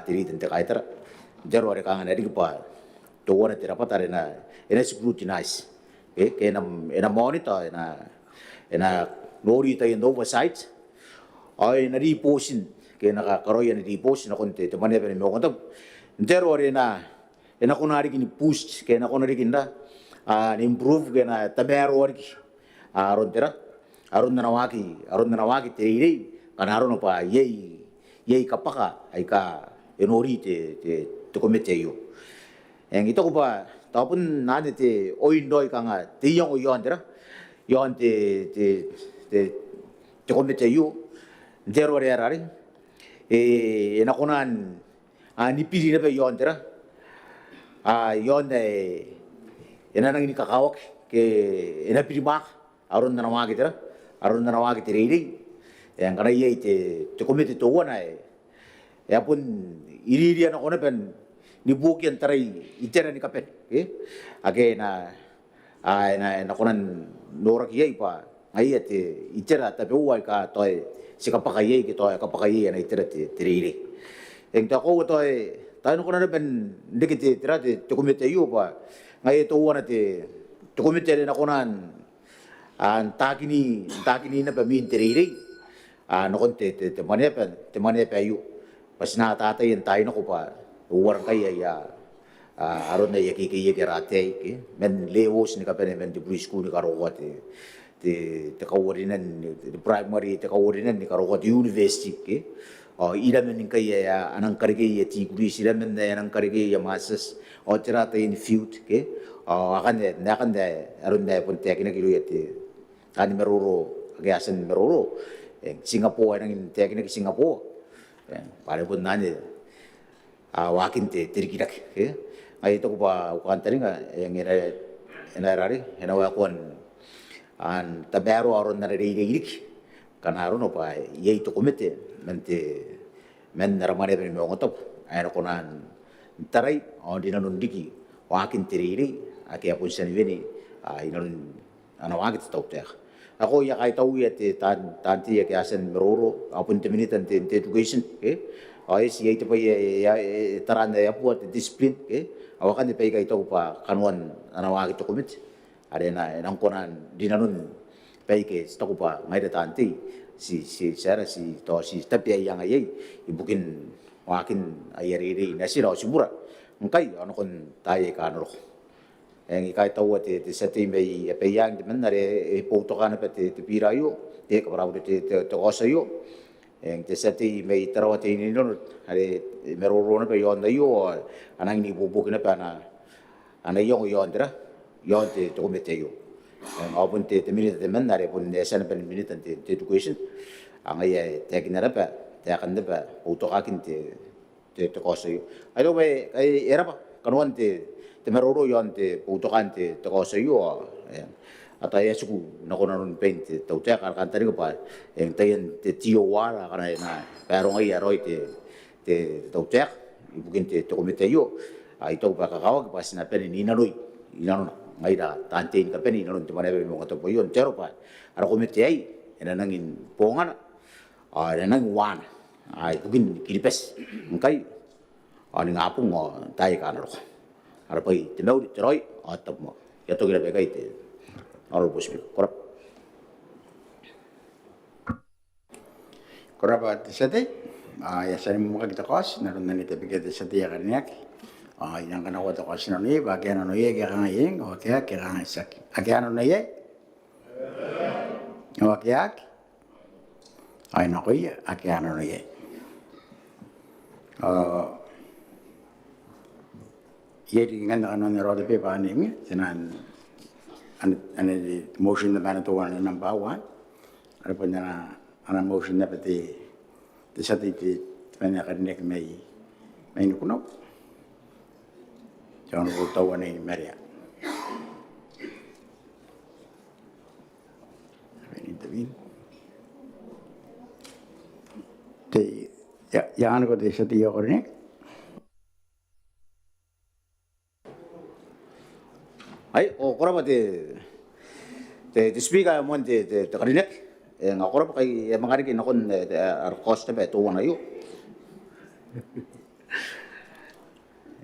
tiri te kaitara jaro are kanga ri pa to wana tera patare na ena scrutinize ke ena monitor ena nori ta in oversight ai na reporting ke na ka karoya ni reporting na konte te Maneaba ni Maungatabu jaro are na ena konari kini push ke na konari kinda improve ke na tabero arki aron tera aron na nawaki te iri kana aron pa yei kapaka ai ka enori te komite yo yang ito ko pa tapon nane te oindoi kanga te yong yon tera yon te komite yo zero re rari ena konan ni pili na pe yon tera yon ena nang ni kakawak ke ena pirimak aron na nawagi te reading yang kana ye te komite to wana ya pun iri na kona pen ni buki antarai itera ni kapen age na na konan norak yai pa ngai te itera ta buai ka toi si ka pakai ki toi ka pakai na itera te tiriri eng ta ko toi ta no konan ben dikiti tera te komite yu pa ngai to wana te komite na konan an takini na pa min tiriri no kon te Maneaba yu pas na ta yen tai no ko pa uwar kai ya aron na yaki ki rate ki men lewos ni ka pen men di school ni karo wat te kawarinan the primary te kawarinan ni karo wat university ki ira men kai ya anang karige ya ti guri sira men na anang karige ya masas o tira te in field ki akan de aron na pun te kina kilu yati ani meroro gasen meroro Singapore nang te kina ki Singapore pare pun nani wakin te tirkirak ki ai to ba kan tadi nga yang ina rari ina wa kon an tabero aron na ri rik kan aron pa ye to komite men ramane ben mo ngotop ai no konan tarai on dina non diki wakin tiriri ake apun sen veni ai non ana wakit to ter ako ya kai tau ya te tanti ya kasen meroro apun te minitan te education ai si ye to pa ya taranda ya puat discipline awakan di pay ito pa Kanoan anawagi to commit arena nang konan dinanun pay ke sto pa ngai tanti si sara si to si tapi yang ayai ibukin wakin ayari na sira sibura ngkai ano kon taye kanro eng ikai taw te sati may payang di man nare poto kana pati te pirayo te kabrao te osayo eng te sati may tarawate ni non are meroro na pa yon da yo anang ni bubukin na pa na ana yung yon dira yon te komite yo apun te minute te man nare pun nesa na pa minute te education ang ay te kinara pa te akan pa poto akin te kosa yo alo may ay era pa Kanoan te meroro yon te poto kan te kosa yo ata ya suku na konon paint tau te kan tari ko pa eng tayen te tio wala kana na pero ngai aroi te tau te ibukin te komite yo ai to pa ka kawa pa sina pen ni na roi ina no ngai da tante ka pen ina no te Maneaba mo to po yon tero pa ara komite ai ena nangin pongan ena nang wan ai bukin kilipes ngai ani ngapung tai kana ro ara pai te mau te roi atap mo ya to gira be kai te All possible. Korap. Korap at sate. Ya sa mo kita kos naron na nito bigay sa tiya kaniyak. Yang kana ko to kos na ni ba kaya no ye kaya ngayon o kaya sak. Kaya no na ye. O kaya ay no ko ye kaya no na ye. Ye ringan na ano ni rode pe pa ni mi sinan and the motion the man to one number one. I put a motion that the city when I neck may no John will to one in Maria. I intervene. The Yan got the city or neck. Ai korapa te speaker mon te karinek nga korapa kay mangari ki nakon ar cost be to wana yo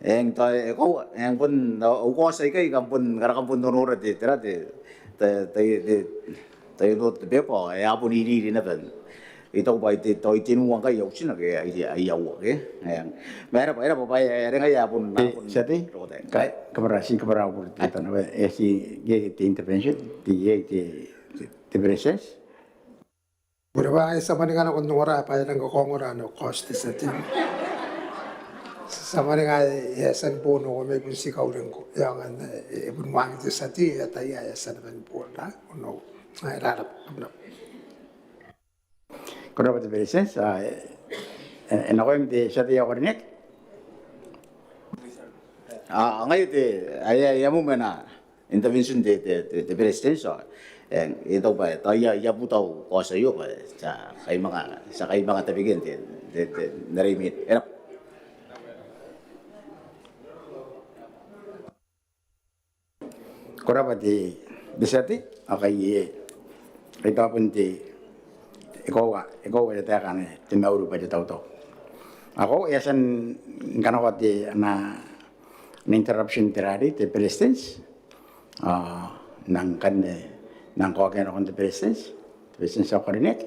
eng ta ko eng pun ko sai kai kampun gara kampun donora te tera te no te bepo e apu ni ri na ben ito ba te to itinu wang kai yo sina ke ai yo ke eng mera pa renga ya pun Sati, kamarasi kamarau kita na si ye te intervention, ye te presence. Berapa sama dengan aku nora apa yang kau ngora no cost seti. Sama dengan yasan bono kami pun si kau lengko yang pun wang itu seti ya taya yasan pun bono no. Ay rarap. Kalau te presence, en ako yung te sati ako rin ngai te ai mu mena intervention te presidential en ito ba ta ya putau ko sa yo ba sa kai mga tabigen te narimit era Korapa ti bisati akai ita pun ti ikaw ita kan ti mauru pa tau tau. Ako yasan kanawat ti na interruption tirari ti presidents nang kan nang ko kan kon ti presidents sa korinek.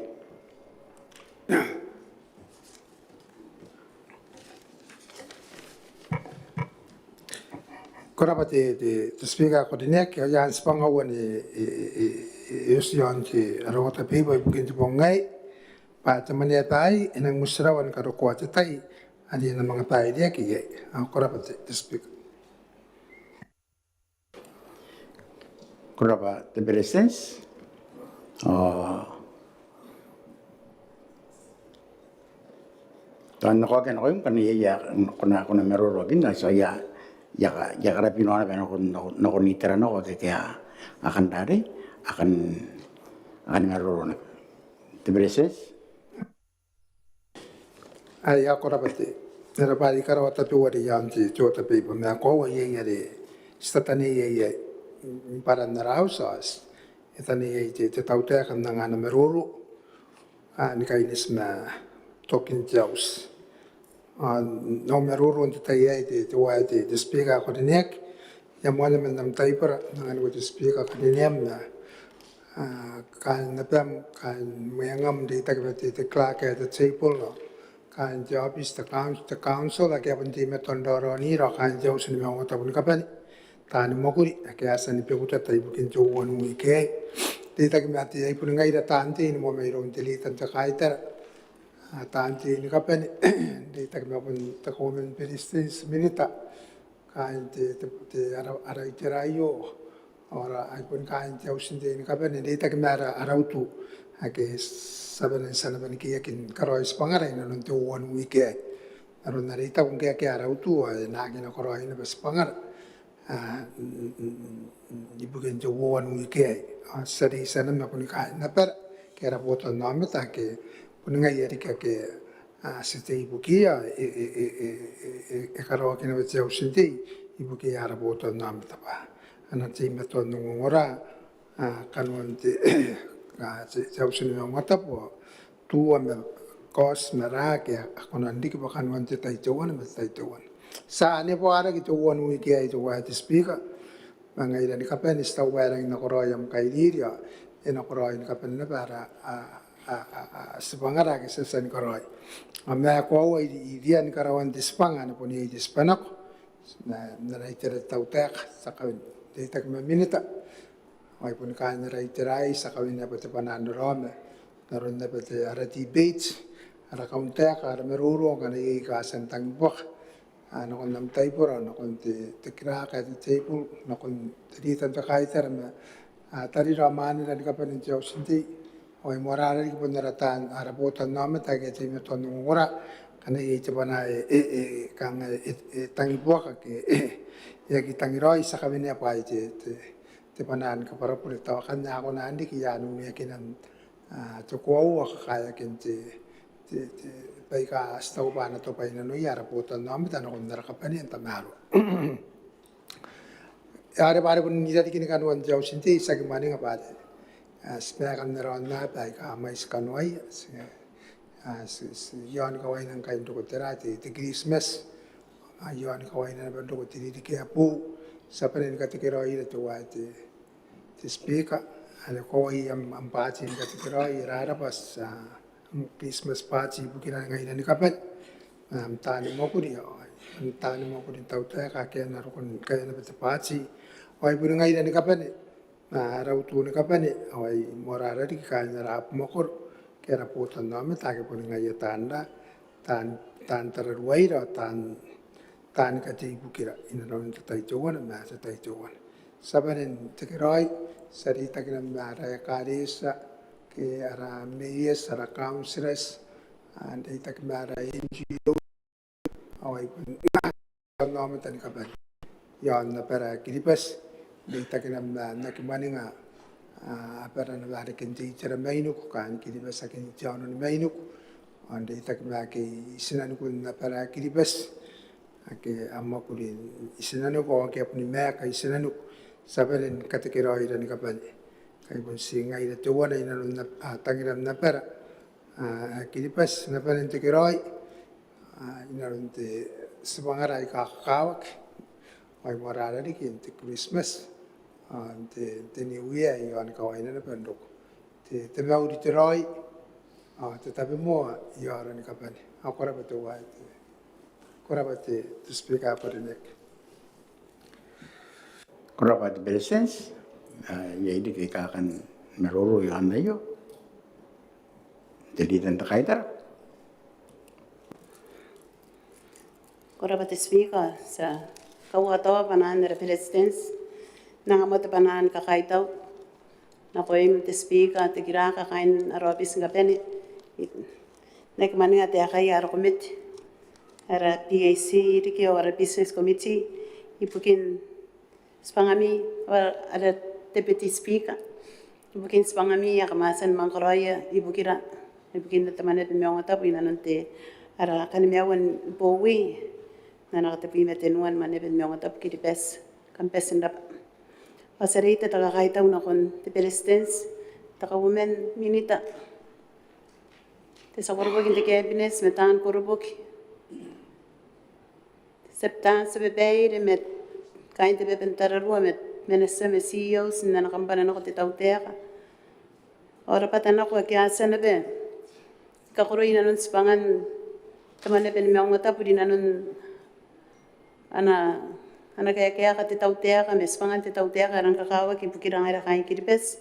Korapa te speaker korinek yan spangawan yon ti rawata pibo bukin ti bongai pa tamania tai enang musrawan karo kuat tai adi na mga tai dia ki korapa te speaker Korapa ti presidents tan ko kan ko kan ya kuna merorogin na so ya karena pinoana kan no nitera no ke akan dari akan ngarurona te bereses ai korapa te nera pali karo tatu wari yanti chota pe pa me ko ye ye statani ye para nara usas etani ye te tauta kan ngana meruru ni kainis na talking jaws no meruru on te ye te wa te speaker ko nek ya mo le men tai para ngan ko te speaker ko nem na kan napam kan mayangam di takbati te clerk at the table kan job is the council la kaya punti me tondoro ni ro kan jau sini me ngota pun kapan tan mokuri kaya sani pe kuta tai bukin jo wonu ke di takbati ai pun ngai da tanti ni mo me ro inteli tan ta kaiter tanti ni kapan di takbati pun ta komen persistence minita kan te ara iterayo ora ai pun kan jau sini ni kapan di takbati ara utu ake saben ki yakin karo ispangara ina non te won wike aro na rita kun ke ara utu na ki na karo ina bespangar ibu ken te won wike sari sana na kun ka na per ke ara poto na meta ke kun ngai yari ke site ibu kia karo ki na betse usinte ibu ke ara poto na meta pa ana te meto ngora Kanoan te jau sini Maungatabu tua me kos mera ke akona ndiki pa Kanoan te tai tuan me tai tuan sa ne po ara ki tuan wi ke ai tuan te speaker mangai ni kapen sta wera na koroyam kai diria ena koroy ni kapen na para sepangara ke sesan koroy amma ko ai dia ni karawan te spanga na poni te spanak na rai tautek sakawin te tak minita ai pun kan rai terai sakawin apa te panan rome naron na pete ara debate ara kaunta ka ara meruro kan i ka sentang bok ano kon nam tai por ano kon te kra ka te table no kon te tan ta kai ter me tari ramani na ka pen jo sinti oi morara ki pun ratan ara botan nome ta ke te me ton ngora kan i te pana kan tangi bok ke ya ki tangi roi sakawin apa te panan ka para pure ta kan na ko na andi ki ya nu me kinan to ko wa kaya ken te pai ka stau pa na to pai na no yara poto no am ta no ndara ka pani ta maru yare bare pun ni jadi kini kan wan jau sinti sa ki mani nga ba spea kan na na pai ka mais kan wai yon ka wai nang kai to ko terati te Christmas yon ka wai na ba to ko tiri ki apu sa penen ka te kero ire to wa te speaker ale ko am party ka te kero ira pas Christmas party bukina ngai ni kapat tani mo ko ri tau ta ka ke na ro kon ka na te party oi bu ngai ni kapat ra utu ni kapat oi morara ri ka na ra mo ko ke ra poto na me ta ke bu ngai tanda tan tar ruai ra tan ka te bukira ina ro ni tai jowan na sa tai jowan sabanen te roi sari ta ke na ra ka resa ke ara mayors ara councillors and ita ke ara NGO awai pun nama tani kapan yon na para kiripas ita ke na ke maninga para na bare kenti cara mainu kan kiripas akin jauh na mainu and ita ke isinan kun na para kiripas ake amma kurin isinan ko ke apni mek isinan Sabalin katikiroi dan kapan. Kay pun singai da tuwa na inanun na tangiram na pera. Kilipas na panin tikiroi. Inanun te sebangarai kakawak. Ay morala di kinti Christmas. Te New Year iwan kawai na pendok. Te mau di tiroi. Tetapi mo iwaran kapan. Aku rapat tuwa. Aku rapat to speak up for the neck. Kurapa di presence, jadi kita akan meruru yang anda yo. Jadi tentang kaitar. Kurapa di speaker sa kawatawa panan na representants nangamot panan kakaitaw na ko yung di speaker ti gira kakain arobis nga peni nekmani nga ti akay arokomit ara PAC riki o ara business committee ipukin spangami ada deputy speaker ibukin spangami ya kamasan mangkoroya ibukin na tamane Maungatabu inanunte ara kanimiawan Boowi na nakatapi metenuan Maneaba Maungatabu kiti pes kampesin rap asarita takakaitaw na kon ti presidents taka women minita ti sa kurubok inti cabinet metan kurubok septan sebebay met kain te bepentara rua met menesa me CEOs na nakampana na ko ti tauteka. Ora patana ko kiasa na be. Kakuro inanon spangan tamane pen Maungatabu dinanon ana kaya ka ti tauteka me spangan ti tauteka rang kakawa ki bukirang ara kain kiripes.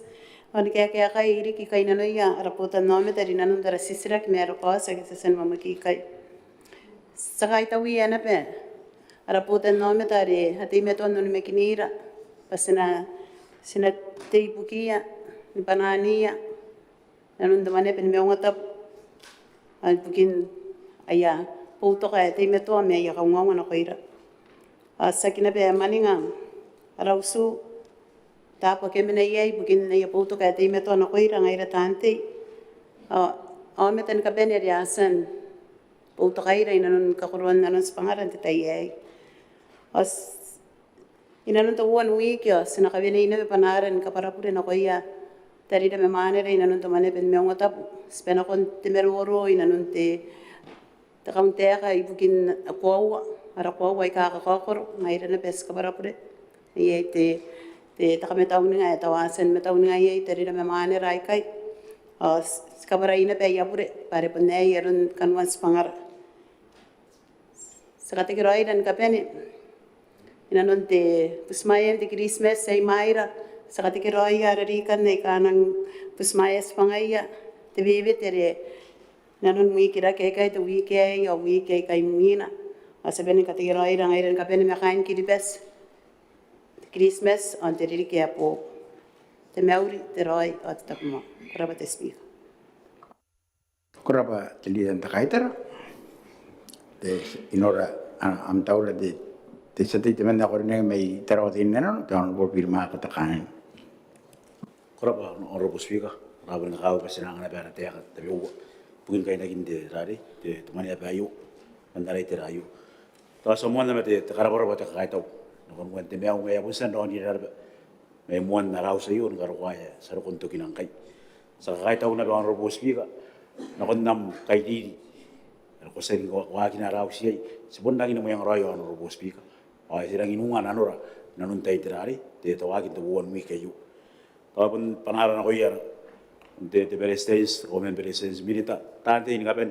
Oni kaya iri ki kain ya raputan nome tari nanon dara sisirak me ara ko sa kisasen mamaki kai. Sakay tawi ana pe. Araputan nome tari hati meton nun mekinira pasina sina tei bukia ni panania nanun damane pen Maungatabu al bukin aya puto ka tei meto me ya kaunga na koira asakina be maninga arausu tapo kemena yai bukin na ya puto ka tei meto na koira ngaira tante metan ka bener ya san puto kaira inanun kakuruan nanun sepangaran titayai as inanun to 1 week ya sinakabina ina panaran kaparapure na koya tari da memanere inanun to mane pen Maungatabu spena kon timeroro inanun te takaunteaka ibukin akwawa ara kwawa ika kakakor ngaira na pes kaparapure ye te takametaw nga tawasan metaw nga ye tari da memanere ay kai kabaraina pe yapure pare punne yerun Kanoan spangar sakatikiroi dan kapeni inanon te pusmayan te Christmas say Mayra sakatikiroi ararikan na ikanang pusmayas pangaya te bibit tere nanon wikira kay te wikay o wikay kay muna asaben katikiroi rang iran kapeni makain kiribes Christmas on te riri kaya po te mauri te roi o te tapmo kuraba te speak Kurapa jadi tentang kaitar. Te inora am tahu te satu teman aku ni mai terawat ini nano jangan berfirma katakan. Kurapa honorable speaker, rawan kau kesenangan apa nanti akan tapi bukan kain lagi di tadi, di teman apa ayu, mandalai terayu. Tahu semua nama te karabor bata kai tahu, nakon kuan te meau ngaya busan doang di dalam, me muan narau sayur ngaru kaya, saru untuk kinang kai. Sa kai tahu nabi honorable speaker, nakon nam kai diri. Ko sering wa kinarau siai, sebundang ini mo yang rayo honorable speaker. Ay sirang inungan anora nanun tay tirari te tawagin to 1 week kayo. Tapos panaran ako yar te prestage komen prestage minita tante ini kapen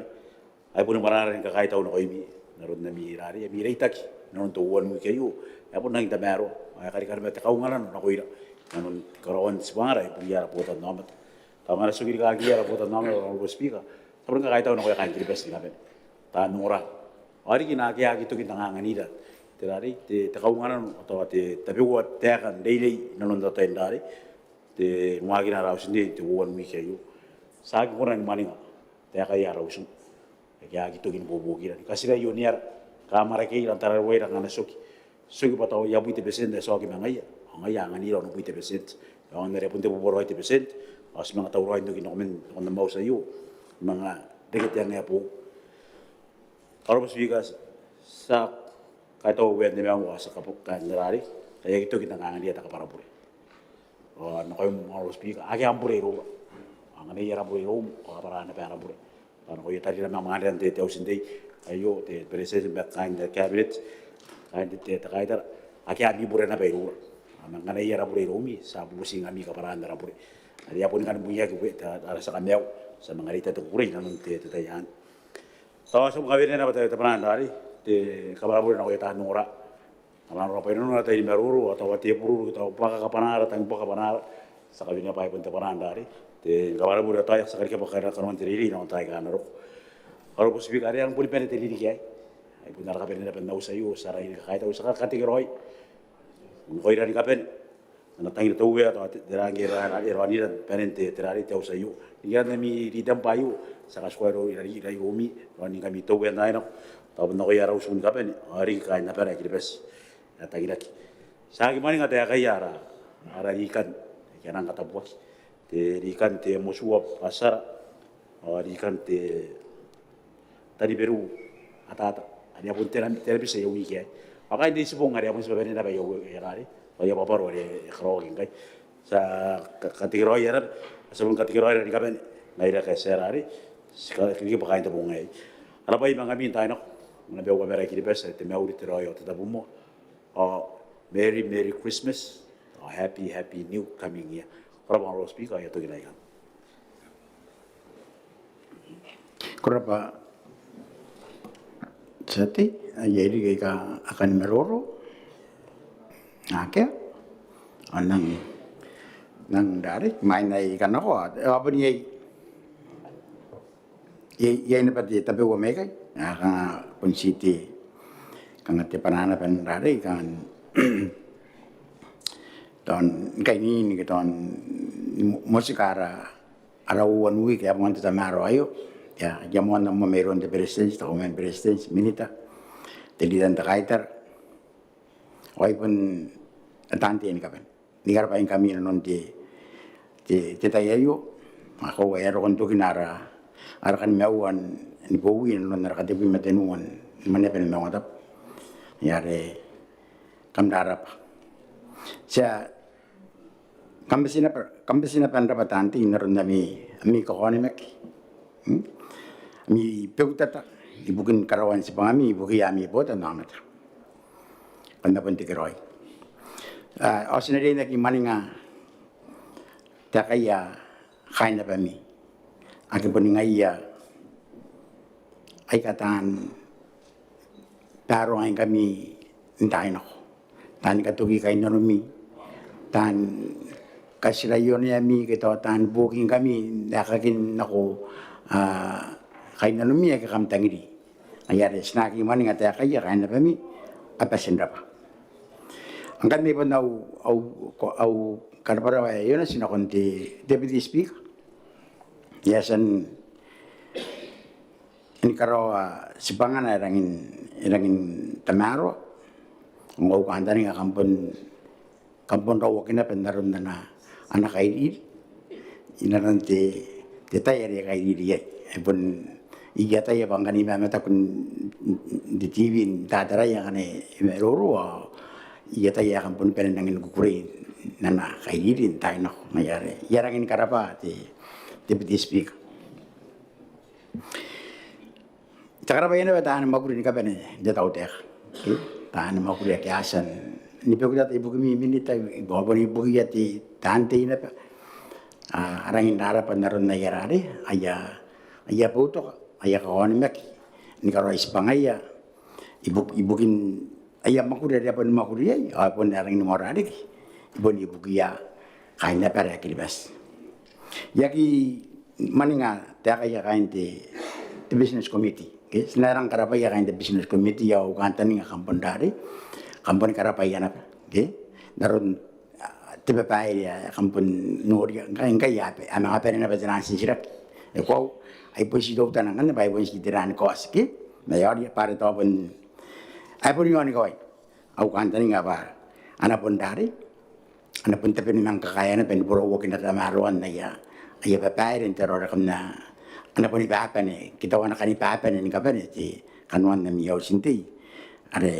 ay puno panaran ka kahit taon ako imi naron na mirari mi reitaki nanun to 1 week kayo. Ay puno nang tamero ay kari karme ta kaungalan ako ira nanun karon sipangara ay punya rapotan namat. Tama na sugiri ka agi rapotan namat honorable speaker. Tapos ka kahit taon ako kain kiribes ni kapen. Ta nura. Ari kinaki to kintanganganida. Terari te kaunganan atau te tapi buat tekan daily nanon data indari te ngagina raus ni te 1 week ayu sagi kurang maninga te kaya raus ya gitu gin bobo kira kasira yoniar kamera ke antara wera ngana soki patau ya buite percent de soki mangaya ngaya ngani ro no buite percent on nere punte bobo 80% as mga tawro ndo gin komen on the mouse ayu mga deket yang ya po Arabos bigas sa kahit ako wet na mga sa kapag kandarari, Kaya gitu kita ngangan dia tak para pure. Oh, no koy mo speak. Agi ampure ro. Angane yara pure ro, o para na para pure. Ano koy tari na mga ran te usinde. Ayo te president back kind the cabinet. Kind te ta kaita. Agi abi pure na peru. Angane yara pure ro mi sa busing ami ka para na pure. Ari apun kan buya ku ta ara sa kamyaw sa mga rita to pure na te tayan. So sa mga na ba tayo tapanan dari te kabara pure na koy ta nora. Alam apa ini nuna tayo meruru atau wati puru atau paka kapanara tang paka kapanara sakali niya pa ipunta panan dari te kabar bura tayo sakali ka pakara kanuan tiriri na tayo kanaro kalau po speak ari ang puli pene tiriri kay ay punar ka pene na pena usayo saray ka kahit usaka katigroy ngoy rani ka pen na tayo to we atau derangi rani pene tirari te usayo iyan na mi ridam payo saka skwero irari umi rani kami to we na ino tapos na ko yara usun ka pen ari kay na pera kilipes Natagilaki. Sa akin man nga tayo kayara, ara ikan, kaya nang katabuas. Te ikan te mosuap pasar, ikan te tadi beru atata. Ada pun televisi yang wiki. Maka ini sepung ada pun sebabnya apa yang hari. Kaya apa baru ada kerogin kai. Sa kategori ya, sebelum kategori ada di kapan. Nai dah kasih hari. Sekarang kini pakai itu bungai. Apa yang kami minta nak? Mana biar kamera kiri besar, te mau diteroyo, tetap umur. Merry Christmas, Happy New Coming Year. Kalau mau speak, ayat tu kita ikan. Kurapa sati jadi kita akan meroro, akhir, nang dari main ikan apa? Apa ni? Ini pasti tapi gua mereka, pun city. Kang ate panana pen rari kan don kai ni ton musikara ara uan wi ke amon ta maro ayo ya jamon na mo meron de presidents to men presidents minita te di dan kaitar oi pun atante ni kapen ni gar pa in kami non te tayayo ako ero kon to kinara ara kan mauan ni Boowi non ra ka te matenuan mane pen Maungatabu yare kamdarap siya kambesina pendapat anti naron nami ami kokoni mek mi peutata ibukin karawan si pangami ibuki ami bota namat kanda pun tikiroy osinari na ki maninga takaya kain na pami aki puningaya ay katan Taro ang kami intayin ako. Tan katugi kay narumi. Tan kasilayon niya mi kito. Tan booking kami. Nakakin ako kay narumi ay kakamtangiri. Ayari snaki man nga tayo kaya kaya na pa mi. Apasinda pa. Ang kami po na au karaparawa yun na sinakunti Deputy Speaker. Yasan ini karo si pangan irangin tamaro ngau kandani nga kampon rawa kina pendaron na anak kaidil inaran te tayari kaidil ya pun igata ya bangani mata kun di TV tatara ya kane meroro igata ya kampon penangin kukuri nana kaidil tayo nak mayari yarangin karapa te Deputy Speaker. Cakara bayana ba tahan makuri ni kapene dia tahu teh, tahan makuri ya kiasan. Ni pekudat ibu kami minita bawa ibu kia ti tahan ti ina pa. Arangin nara pandaron na yarari aya puto aya kawan mek ni karo ispangaya ibukin aya makuri dia pun makuri ya pun arangin moradi ibu kia kainnya pera kilibas. Yaki maninga teh kaya kain ti business committee. Selarang karapaya kain the business committee ya ukantani nga kampon dari kampon karapaya na daron tiba pa ya kampon nuri kain kaya ama apa na ba sirak ko ay po si dokta nang kan ba po si tiran ko aski mayor ya para to pun ay po yon ko ay ukantani nga ba ana pon dari ana pun tapi nang kakaya na pen buro wokin na tamaruan na ya ay pa rin teror kam na ana pun ipapa ni kita wana kan ipapa ni kapan ti Kanoan na miyaw sinti are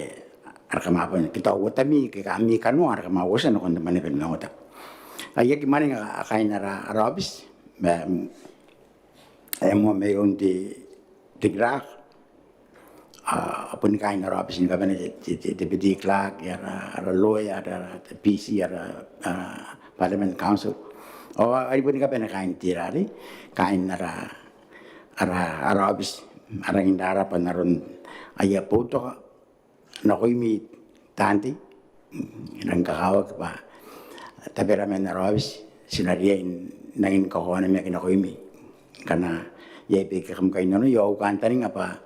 kama apa kita utami ke kami kanu kama wasa no kon mane pen ngota ayya gimana nga kain ara abis mo me unti tigrak apa ni kain ara abis ni kabane deputy clerk ya ara lawyer ara PC ara parliament council ay pun kabane kain tirari kain ara abis ara indara panaron ayya poto nakoimi tanti nang kakawag pa tapi ramen narobis sinariain nangin kakuha na kinakoimi kana yaipi kakam kayo no yaw kantaring apa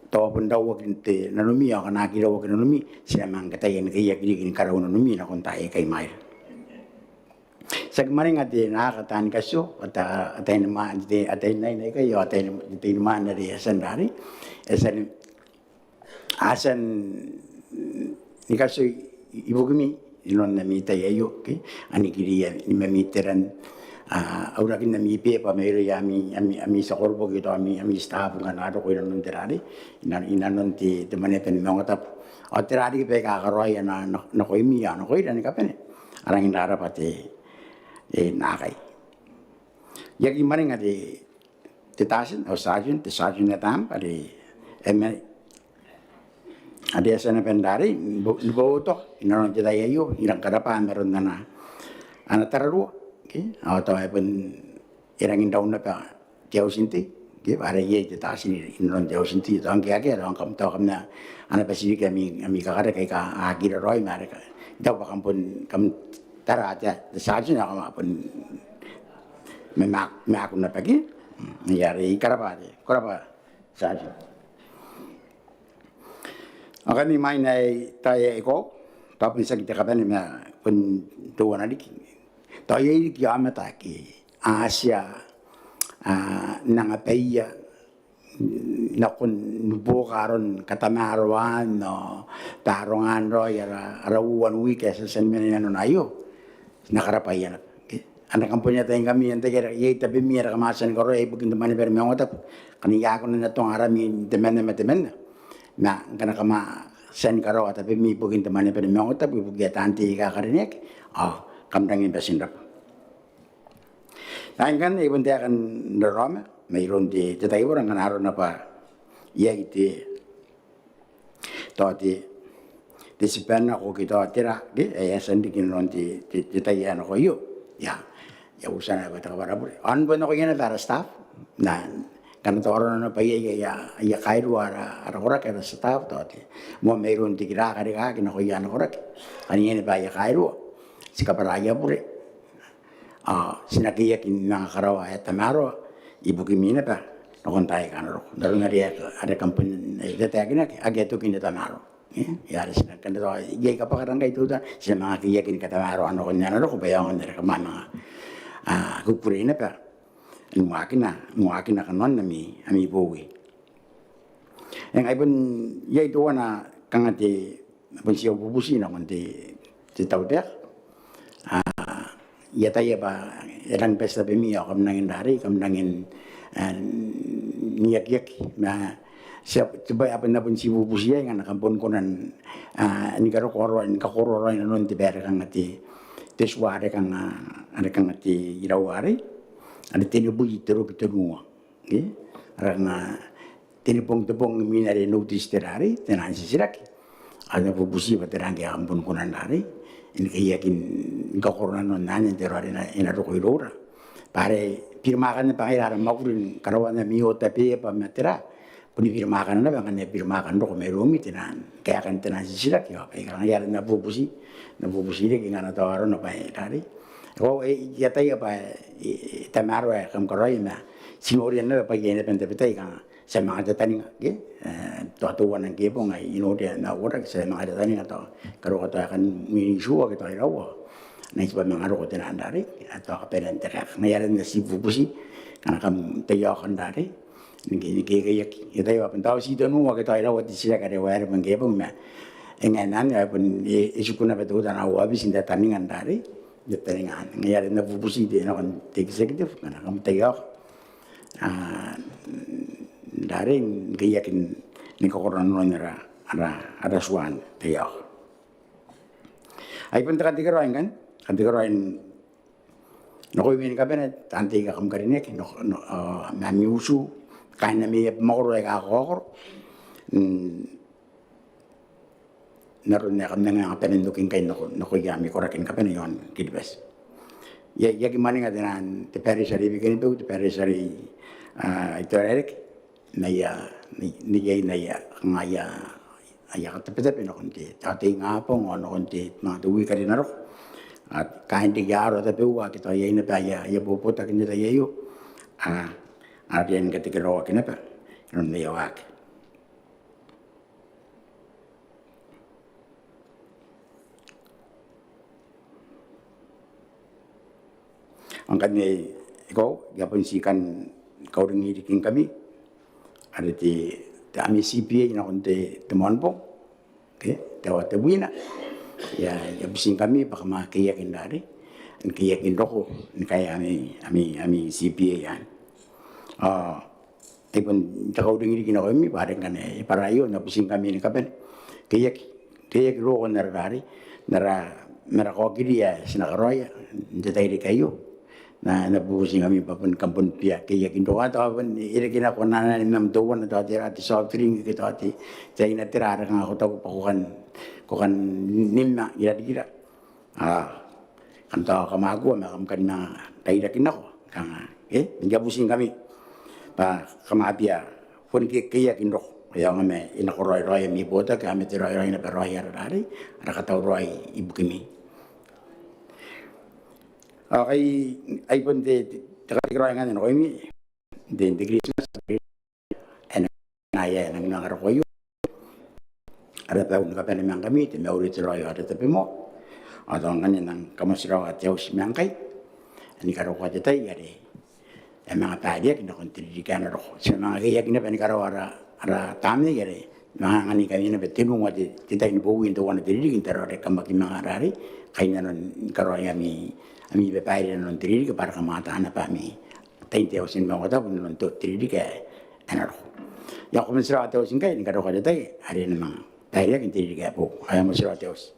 tawa pun daw wakinte nanumi ako nakira wakin nanumi siya mang katayin kaya kinikin karaw nanumi na kung tayo kay Mayr sa kamaring ati nakakatan kaso at atay naman atay na kayo atay naman na riyasan dari asan ni kaso ibu kami inon na mita yayo okay ani kiriya ni mamiteran aura kin na mipe pa mayro yami ami sa korbo gito ami staff ganado ko inon terari inanon ti manepen Maungatabu o terari pe ka karoy na ko imi ano ko iran kapene arang indara pati nakay yagi maring ati titasin o sergeant na tam pati ada sana pendari boto inaron kita yayo irang kadapan meron na ana tararu okay atau pun irang indaw na pa jauh sinti okay para ye kita sini inaron jauh sinti to ang kaya ang kam na ana pa sini kami kakara kay ka akira roy mare ka daw pa kampun kam tara aja saja na kam pun memak na pagi yari karapa saja. Akan ni main ay tayo iko, tapos sa kita kapan ni pun tuwa na liki. Tayo ay kiamat aki Asia nangapaya na kun nubo karon katamaruan no tarongan ro yara arawuan wike sa senmen na ayo nakarapayan. Anak kampunya tayong kami yang tayo yay tabi mira kamasan ko ro ay bugin naman pero Maungatabu kaniya ko na natong arami temen na kana kama sen karo tapi mi bugin temane pe Maungatabu bugia tanti ka karinek kamdangin basin rap lain kan ibon dia akan neroma mayroon di tatay orang kan aron apa ya iti toti disipan ako kita tira di ayasan di kinon di tatayan ako yo ya usan na bata kabara an bon ako yan para staff na karena orang na pa ya kairo ara ora kaya staff toti mo mayroon di kira ka kinako yan ora kanina ba ya kairo sikaparaya pure sinakiyakin mga karawa at tamaro ibu kimina pa nakontay ka na ro daro nga ada kampun detagina ageto kin tamaro yari sina kanto igay ka pa karangay tuda sina mga kiyakin ka tamaro ano kunya na ro kubayang na ka mga kupurina pa muakin na kanon na ami Boowi yang ibon yai tuwa na kangati pun siya bubusi na kunti titawdek ya tayo ba ilang pesta pemiya kam nangin dari kam nangin niyak na siya tiba apa na pun si bubusiya nga nakampon ko nan ni kakoro na nun tibere kang ati tesware kang ada kang ati irawari ada tinibu itero kitunua rana tinipong minare notice terari tenan sisiraki ada bubusi baterang ya ampun ko nan dari ini kayakin kakoro non nanya terari na inaroko irora pare pirmakan na pangilaran makurin karawan na miho tapi pa matera puni pirmakan na bangan na pirmakan ro merumi tenan kaya kan tenan sisira kaya kaya yar na bubusi de kingana tawaro na pa dari ko yata ya pa tamaro kam karoy na sinorian na pa yene pente petai kan sa mga tataning ge tuwan ng gibo nga inodya na ora sa mga tataning ato karo ka kan minisuwa kita irawa na isba mga ro tenan dari ato ka perente ka ngayaran na si bubusi kana kam tayo kan dari ngi kayak ito yo pantao si tanu wa kita irawa di sila ka rewa mang gibo ma enganan ya pun isukuna betu na wa bisin tataningan dari jetaningan ngayaran na bubusi de na kan executive kana kam tayo daring kayakin ni kokoran no ara suan te ya ai pun tak dikeroin kan dikeroin no ko min ka bene tanti ka kam karine ki no ma mi usu kana mi mogro ka kokor naron ne kam nga penen dukin kay no ko ya mi korakin ka bene yon kidbes ya ki mani nga dinan te perisari bikin bu te perisari ito erek na ya ni na ya ngaya aya ka te pe no konti tati nga po no konti ma duwi ka dinaro at kain di garo te buwa kita ya ina pa ya bobo ta kinita yayo arian ka te kero ka na pa no ne wak angkat ni ikaw gapon sikan kau ringi diking kami ada ti ami CPA na konti temuan po okay tawa te buina ya bising kami baka makiyakin dari ang kiyakin roko kaya ami CPA yan ipon takaw ringi diking kami parang kan parayo na bising kami ni kapen kiyak roko na dari nara merako kiri ya sinakaroya jatay di kayo na nabusin kami papun kampun pia kaya kindo ato apun ire kina ko na nam tuwan ato ati soft drink kito ati tay na tirara nga ako tago pa kukan nimna ira kanto kamago makam kan na kaya kinako kanga njabusin kami pa kamapia pun kaya kindo kaya ngame inakoroy mi bota kami tiroy na peroy ari rakataw roy ibu kimi ay pun de takikroy nga no kami de Christmas en ngaya nang nangaro koyo ada taon ka pa naman kami te mauri tiroy ada tapi mo ato ngani nang kamasiraw at yaw si mangkay ani karo ko te tay ari e mga padiya kina kontridikan ro sa mga kaya kina pa ni karo ara tami gare mga ngani kami na betinung ati titay ni Boowi to wana diridikin taro re kamaki mga arari kaya nanon karo ami bepaire non triri para kamata ana pa mi tente o sin Maungatabu non to triri ke anaro ya ko misra te o sin kai ni karo ka dai ari na mga tayo kin triri ke po ay mo sira te os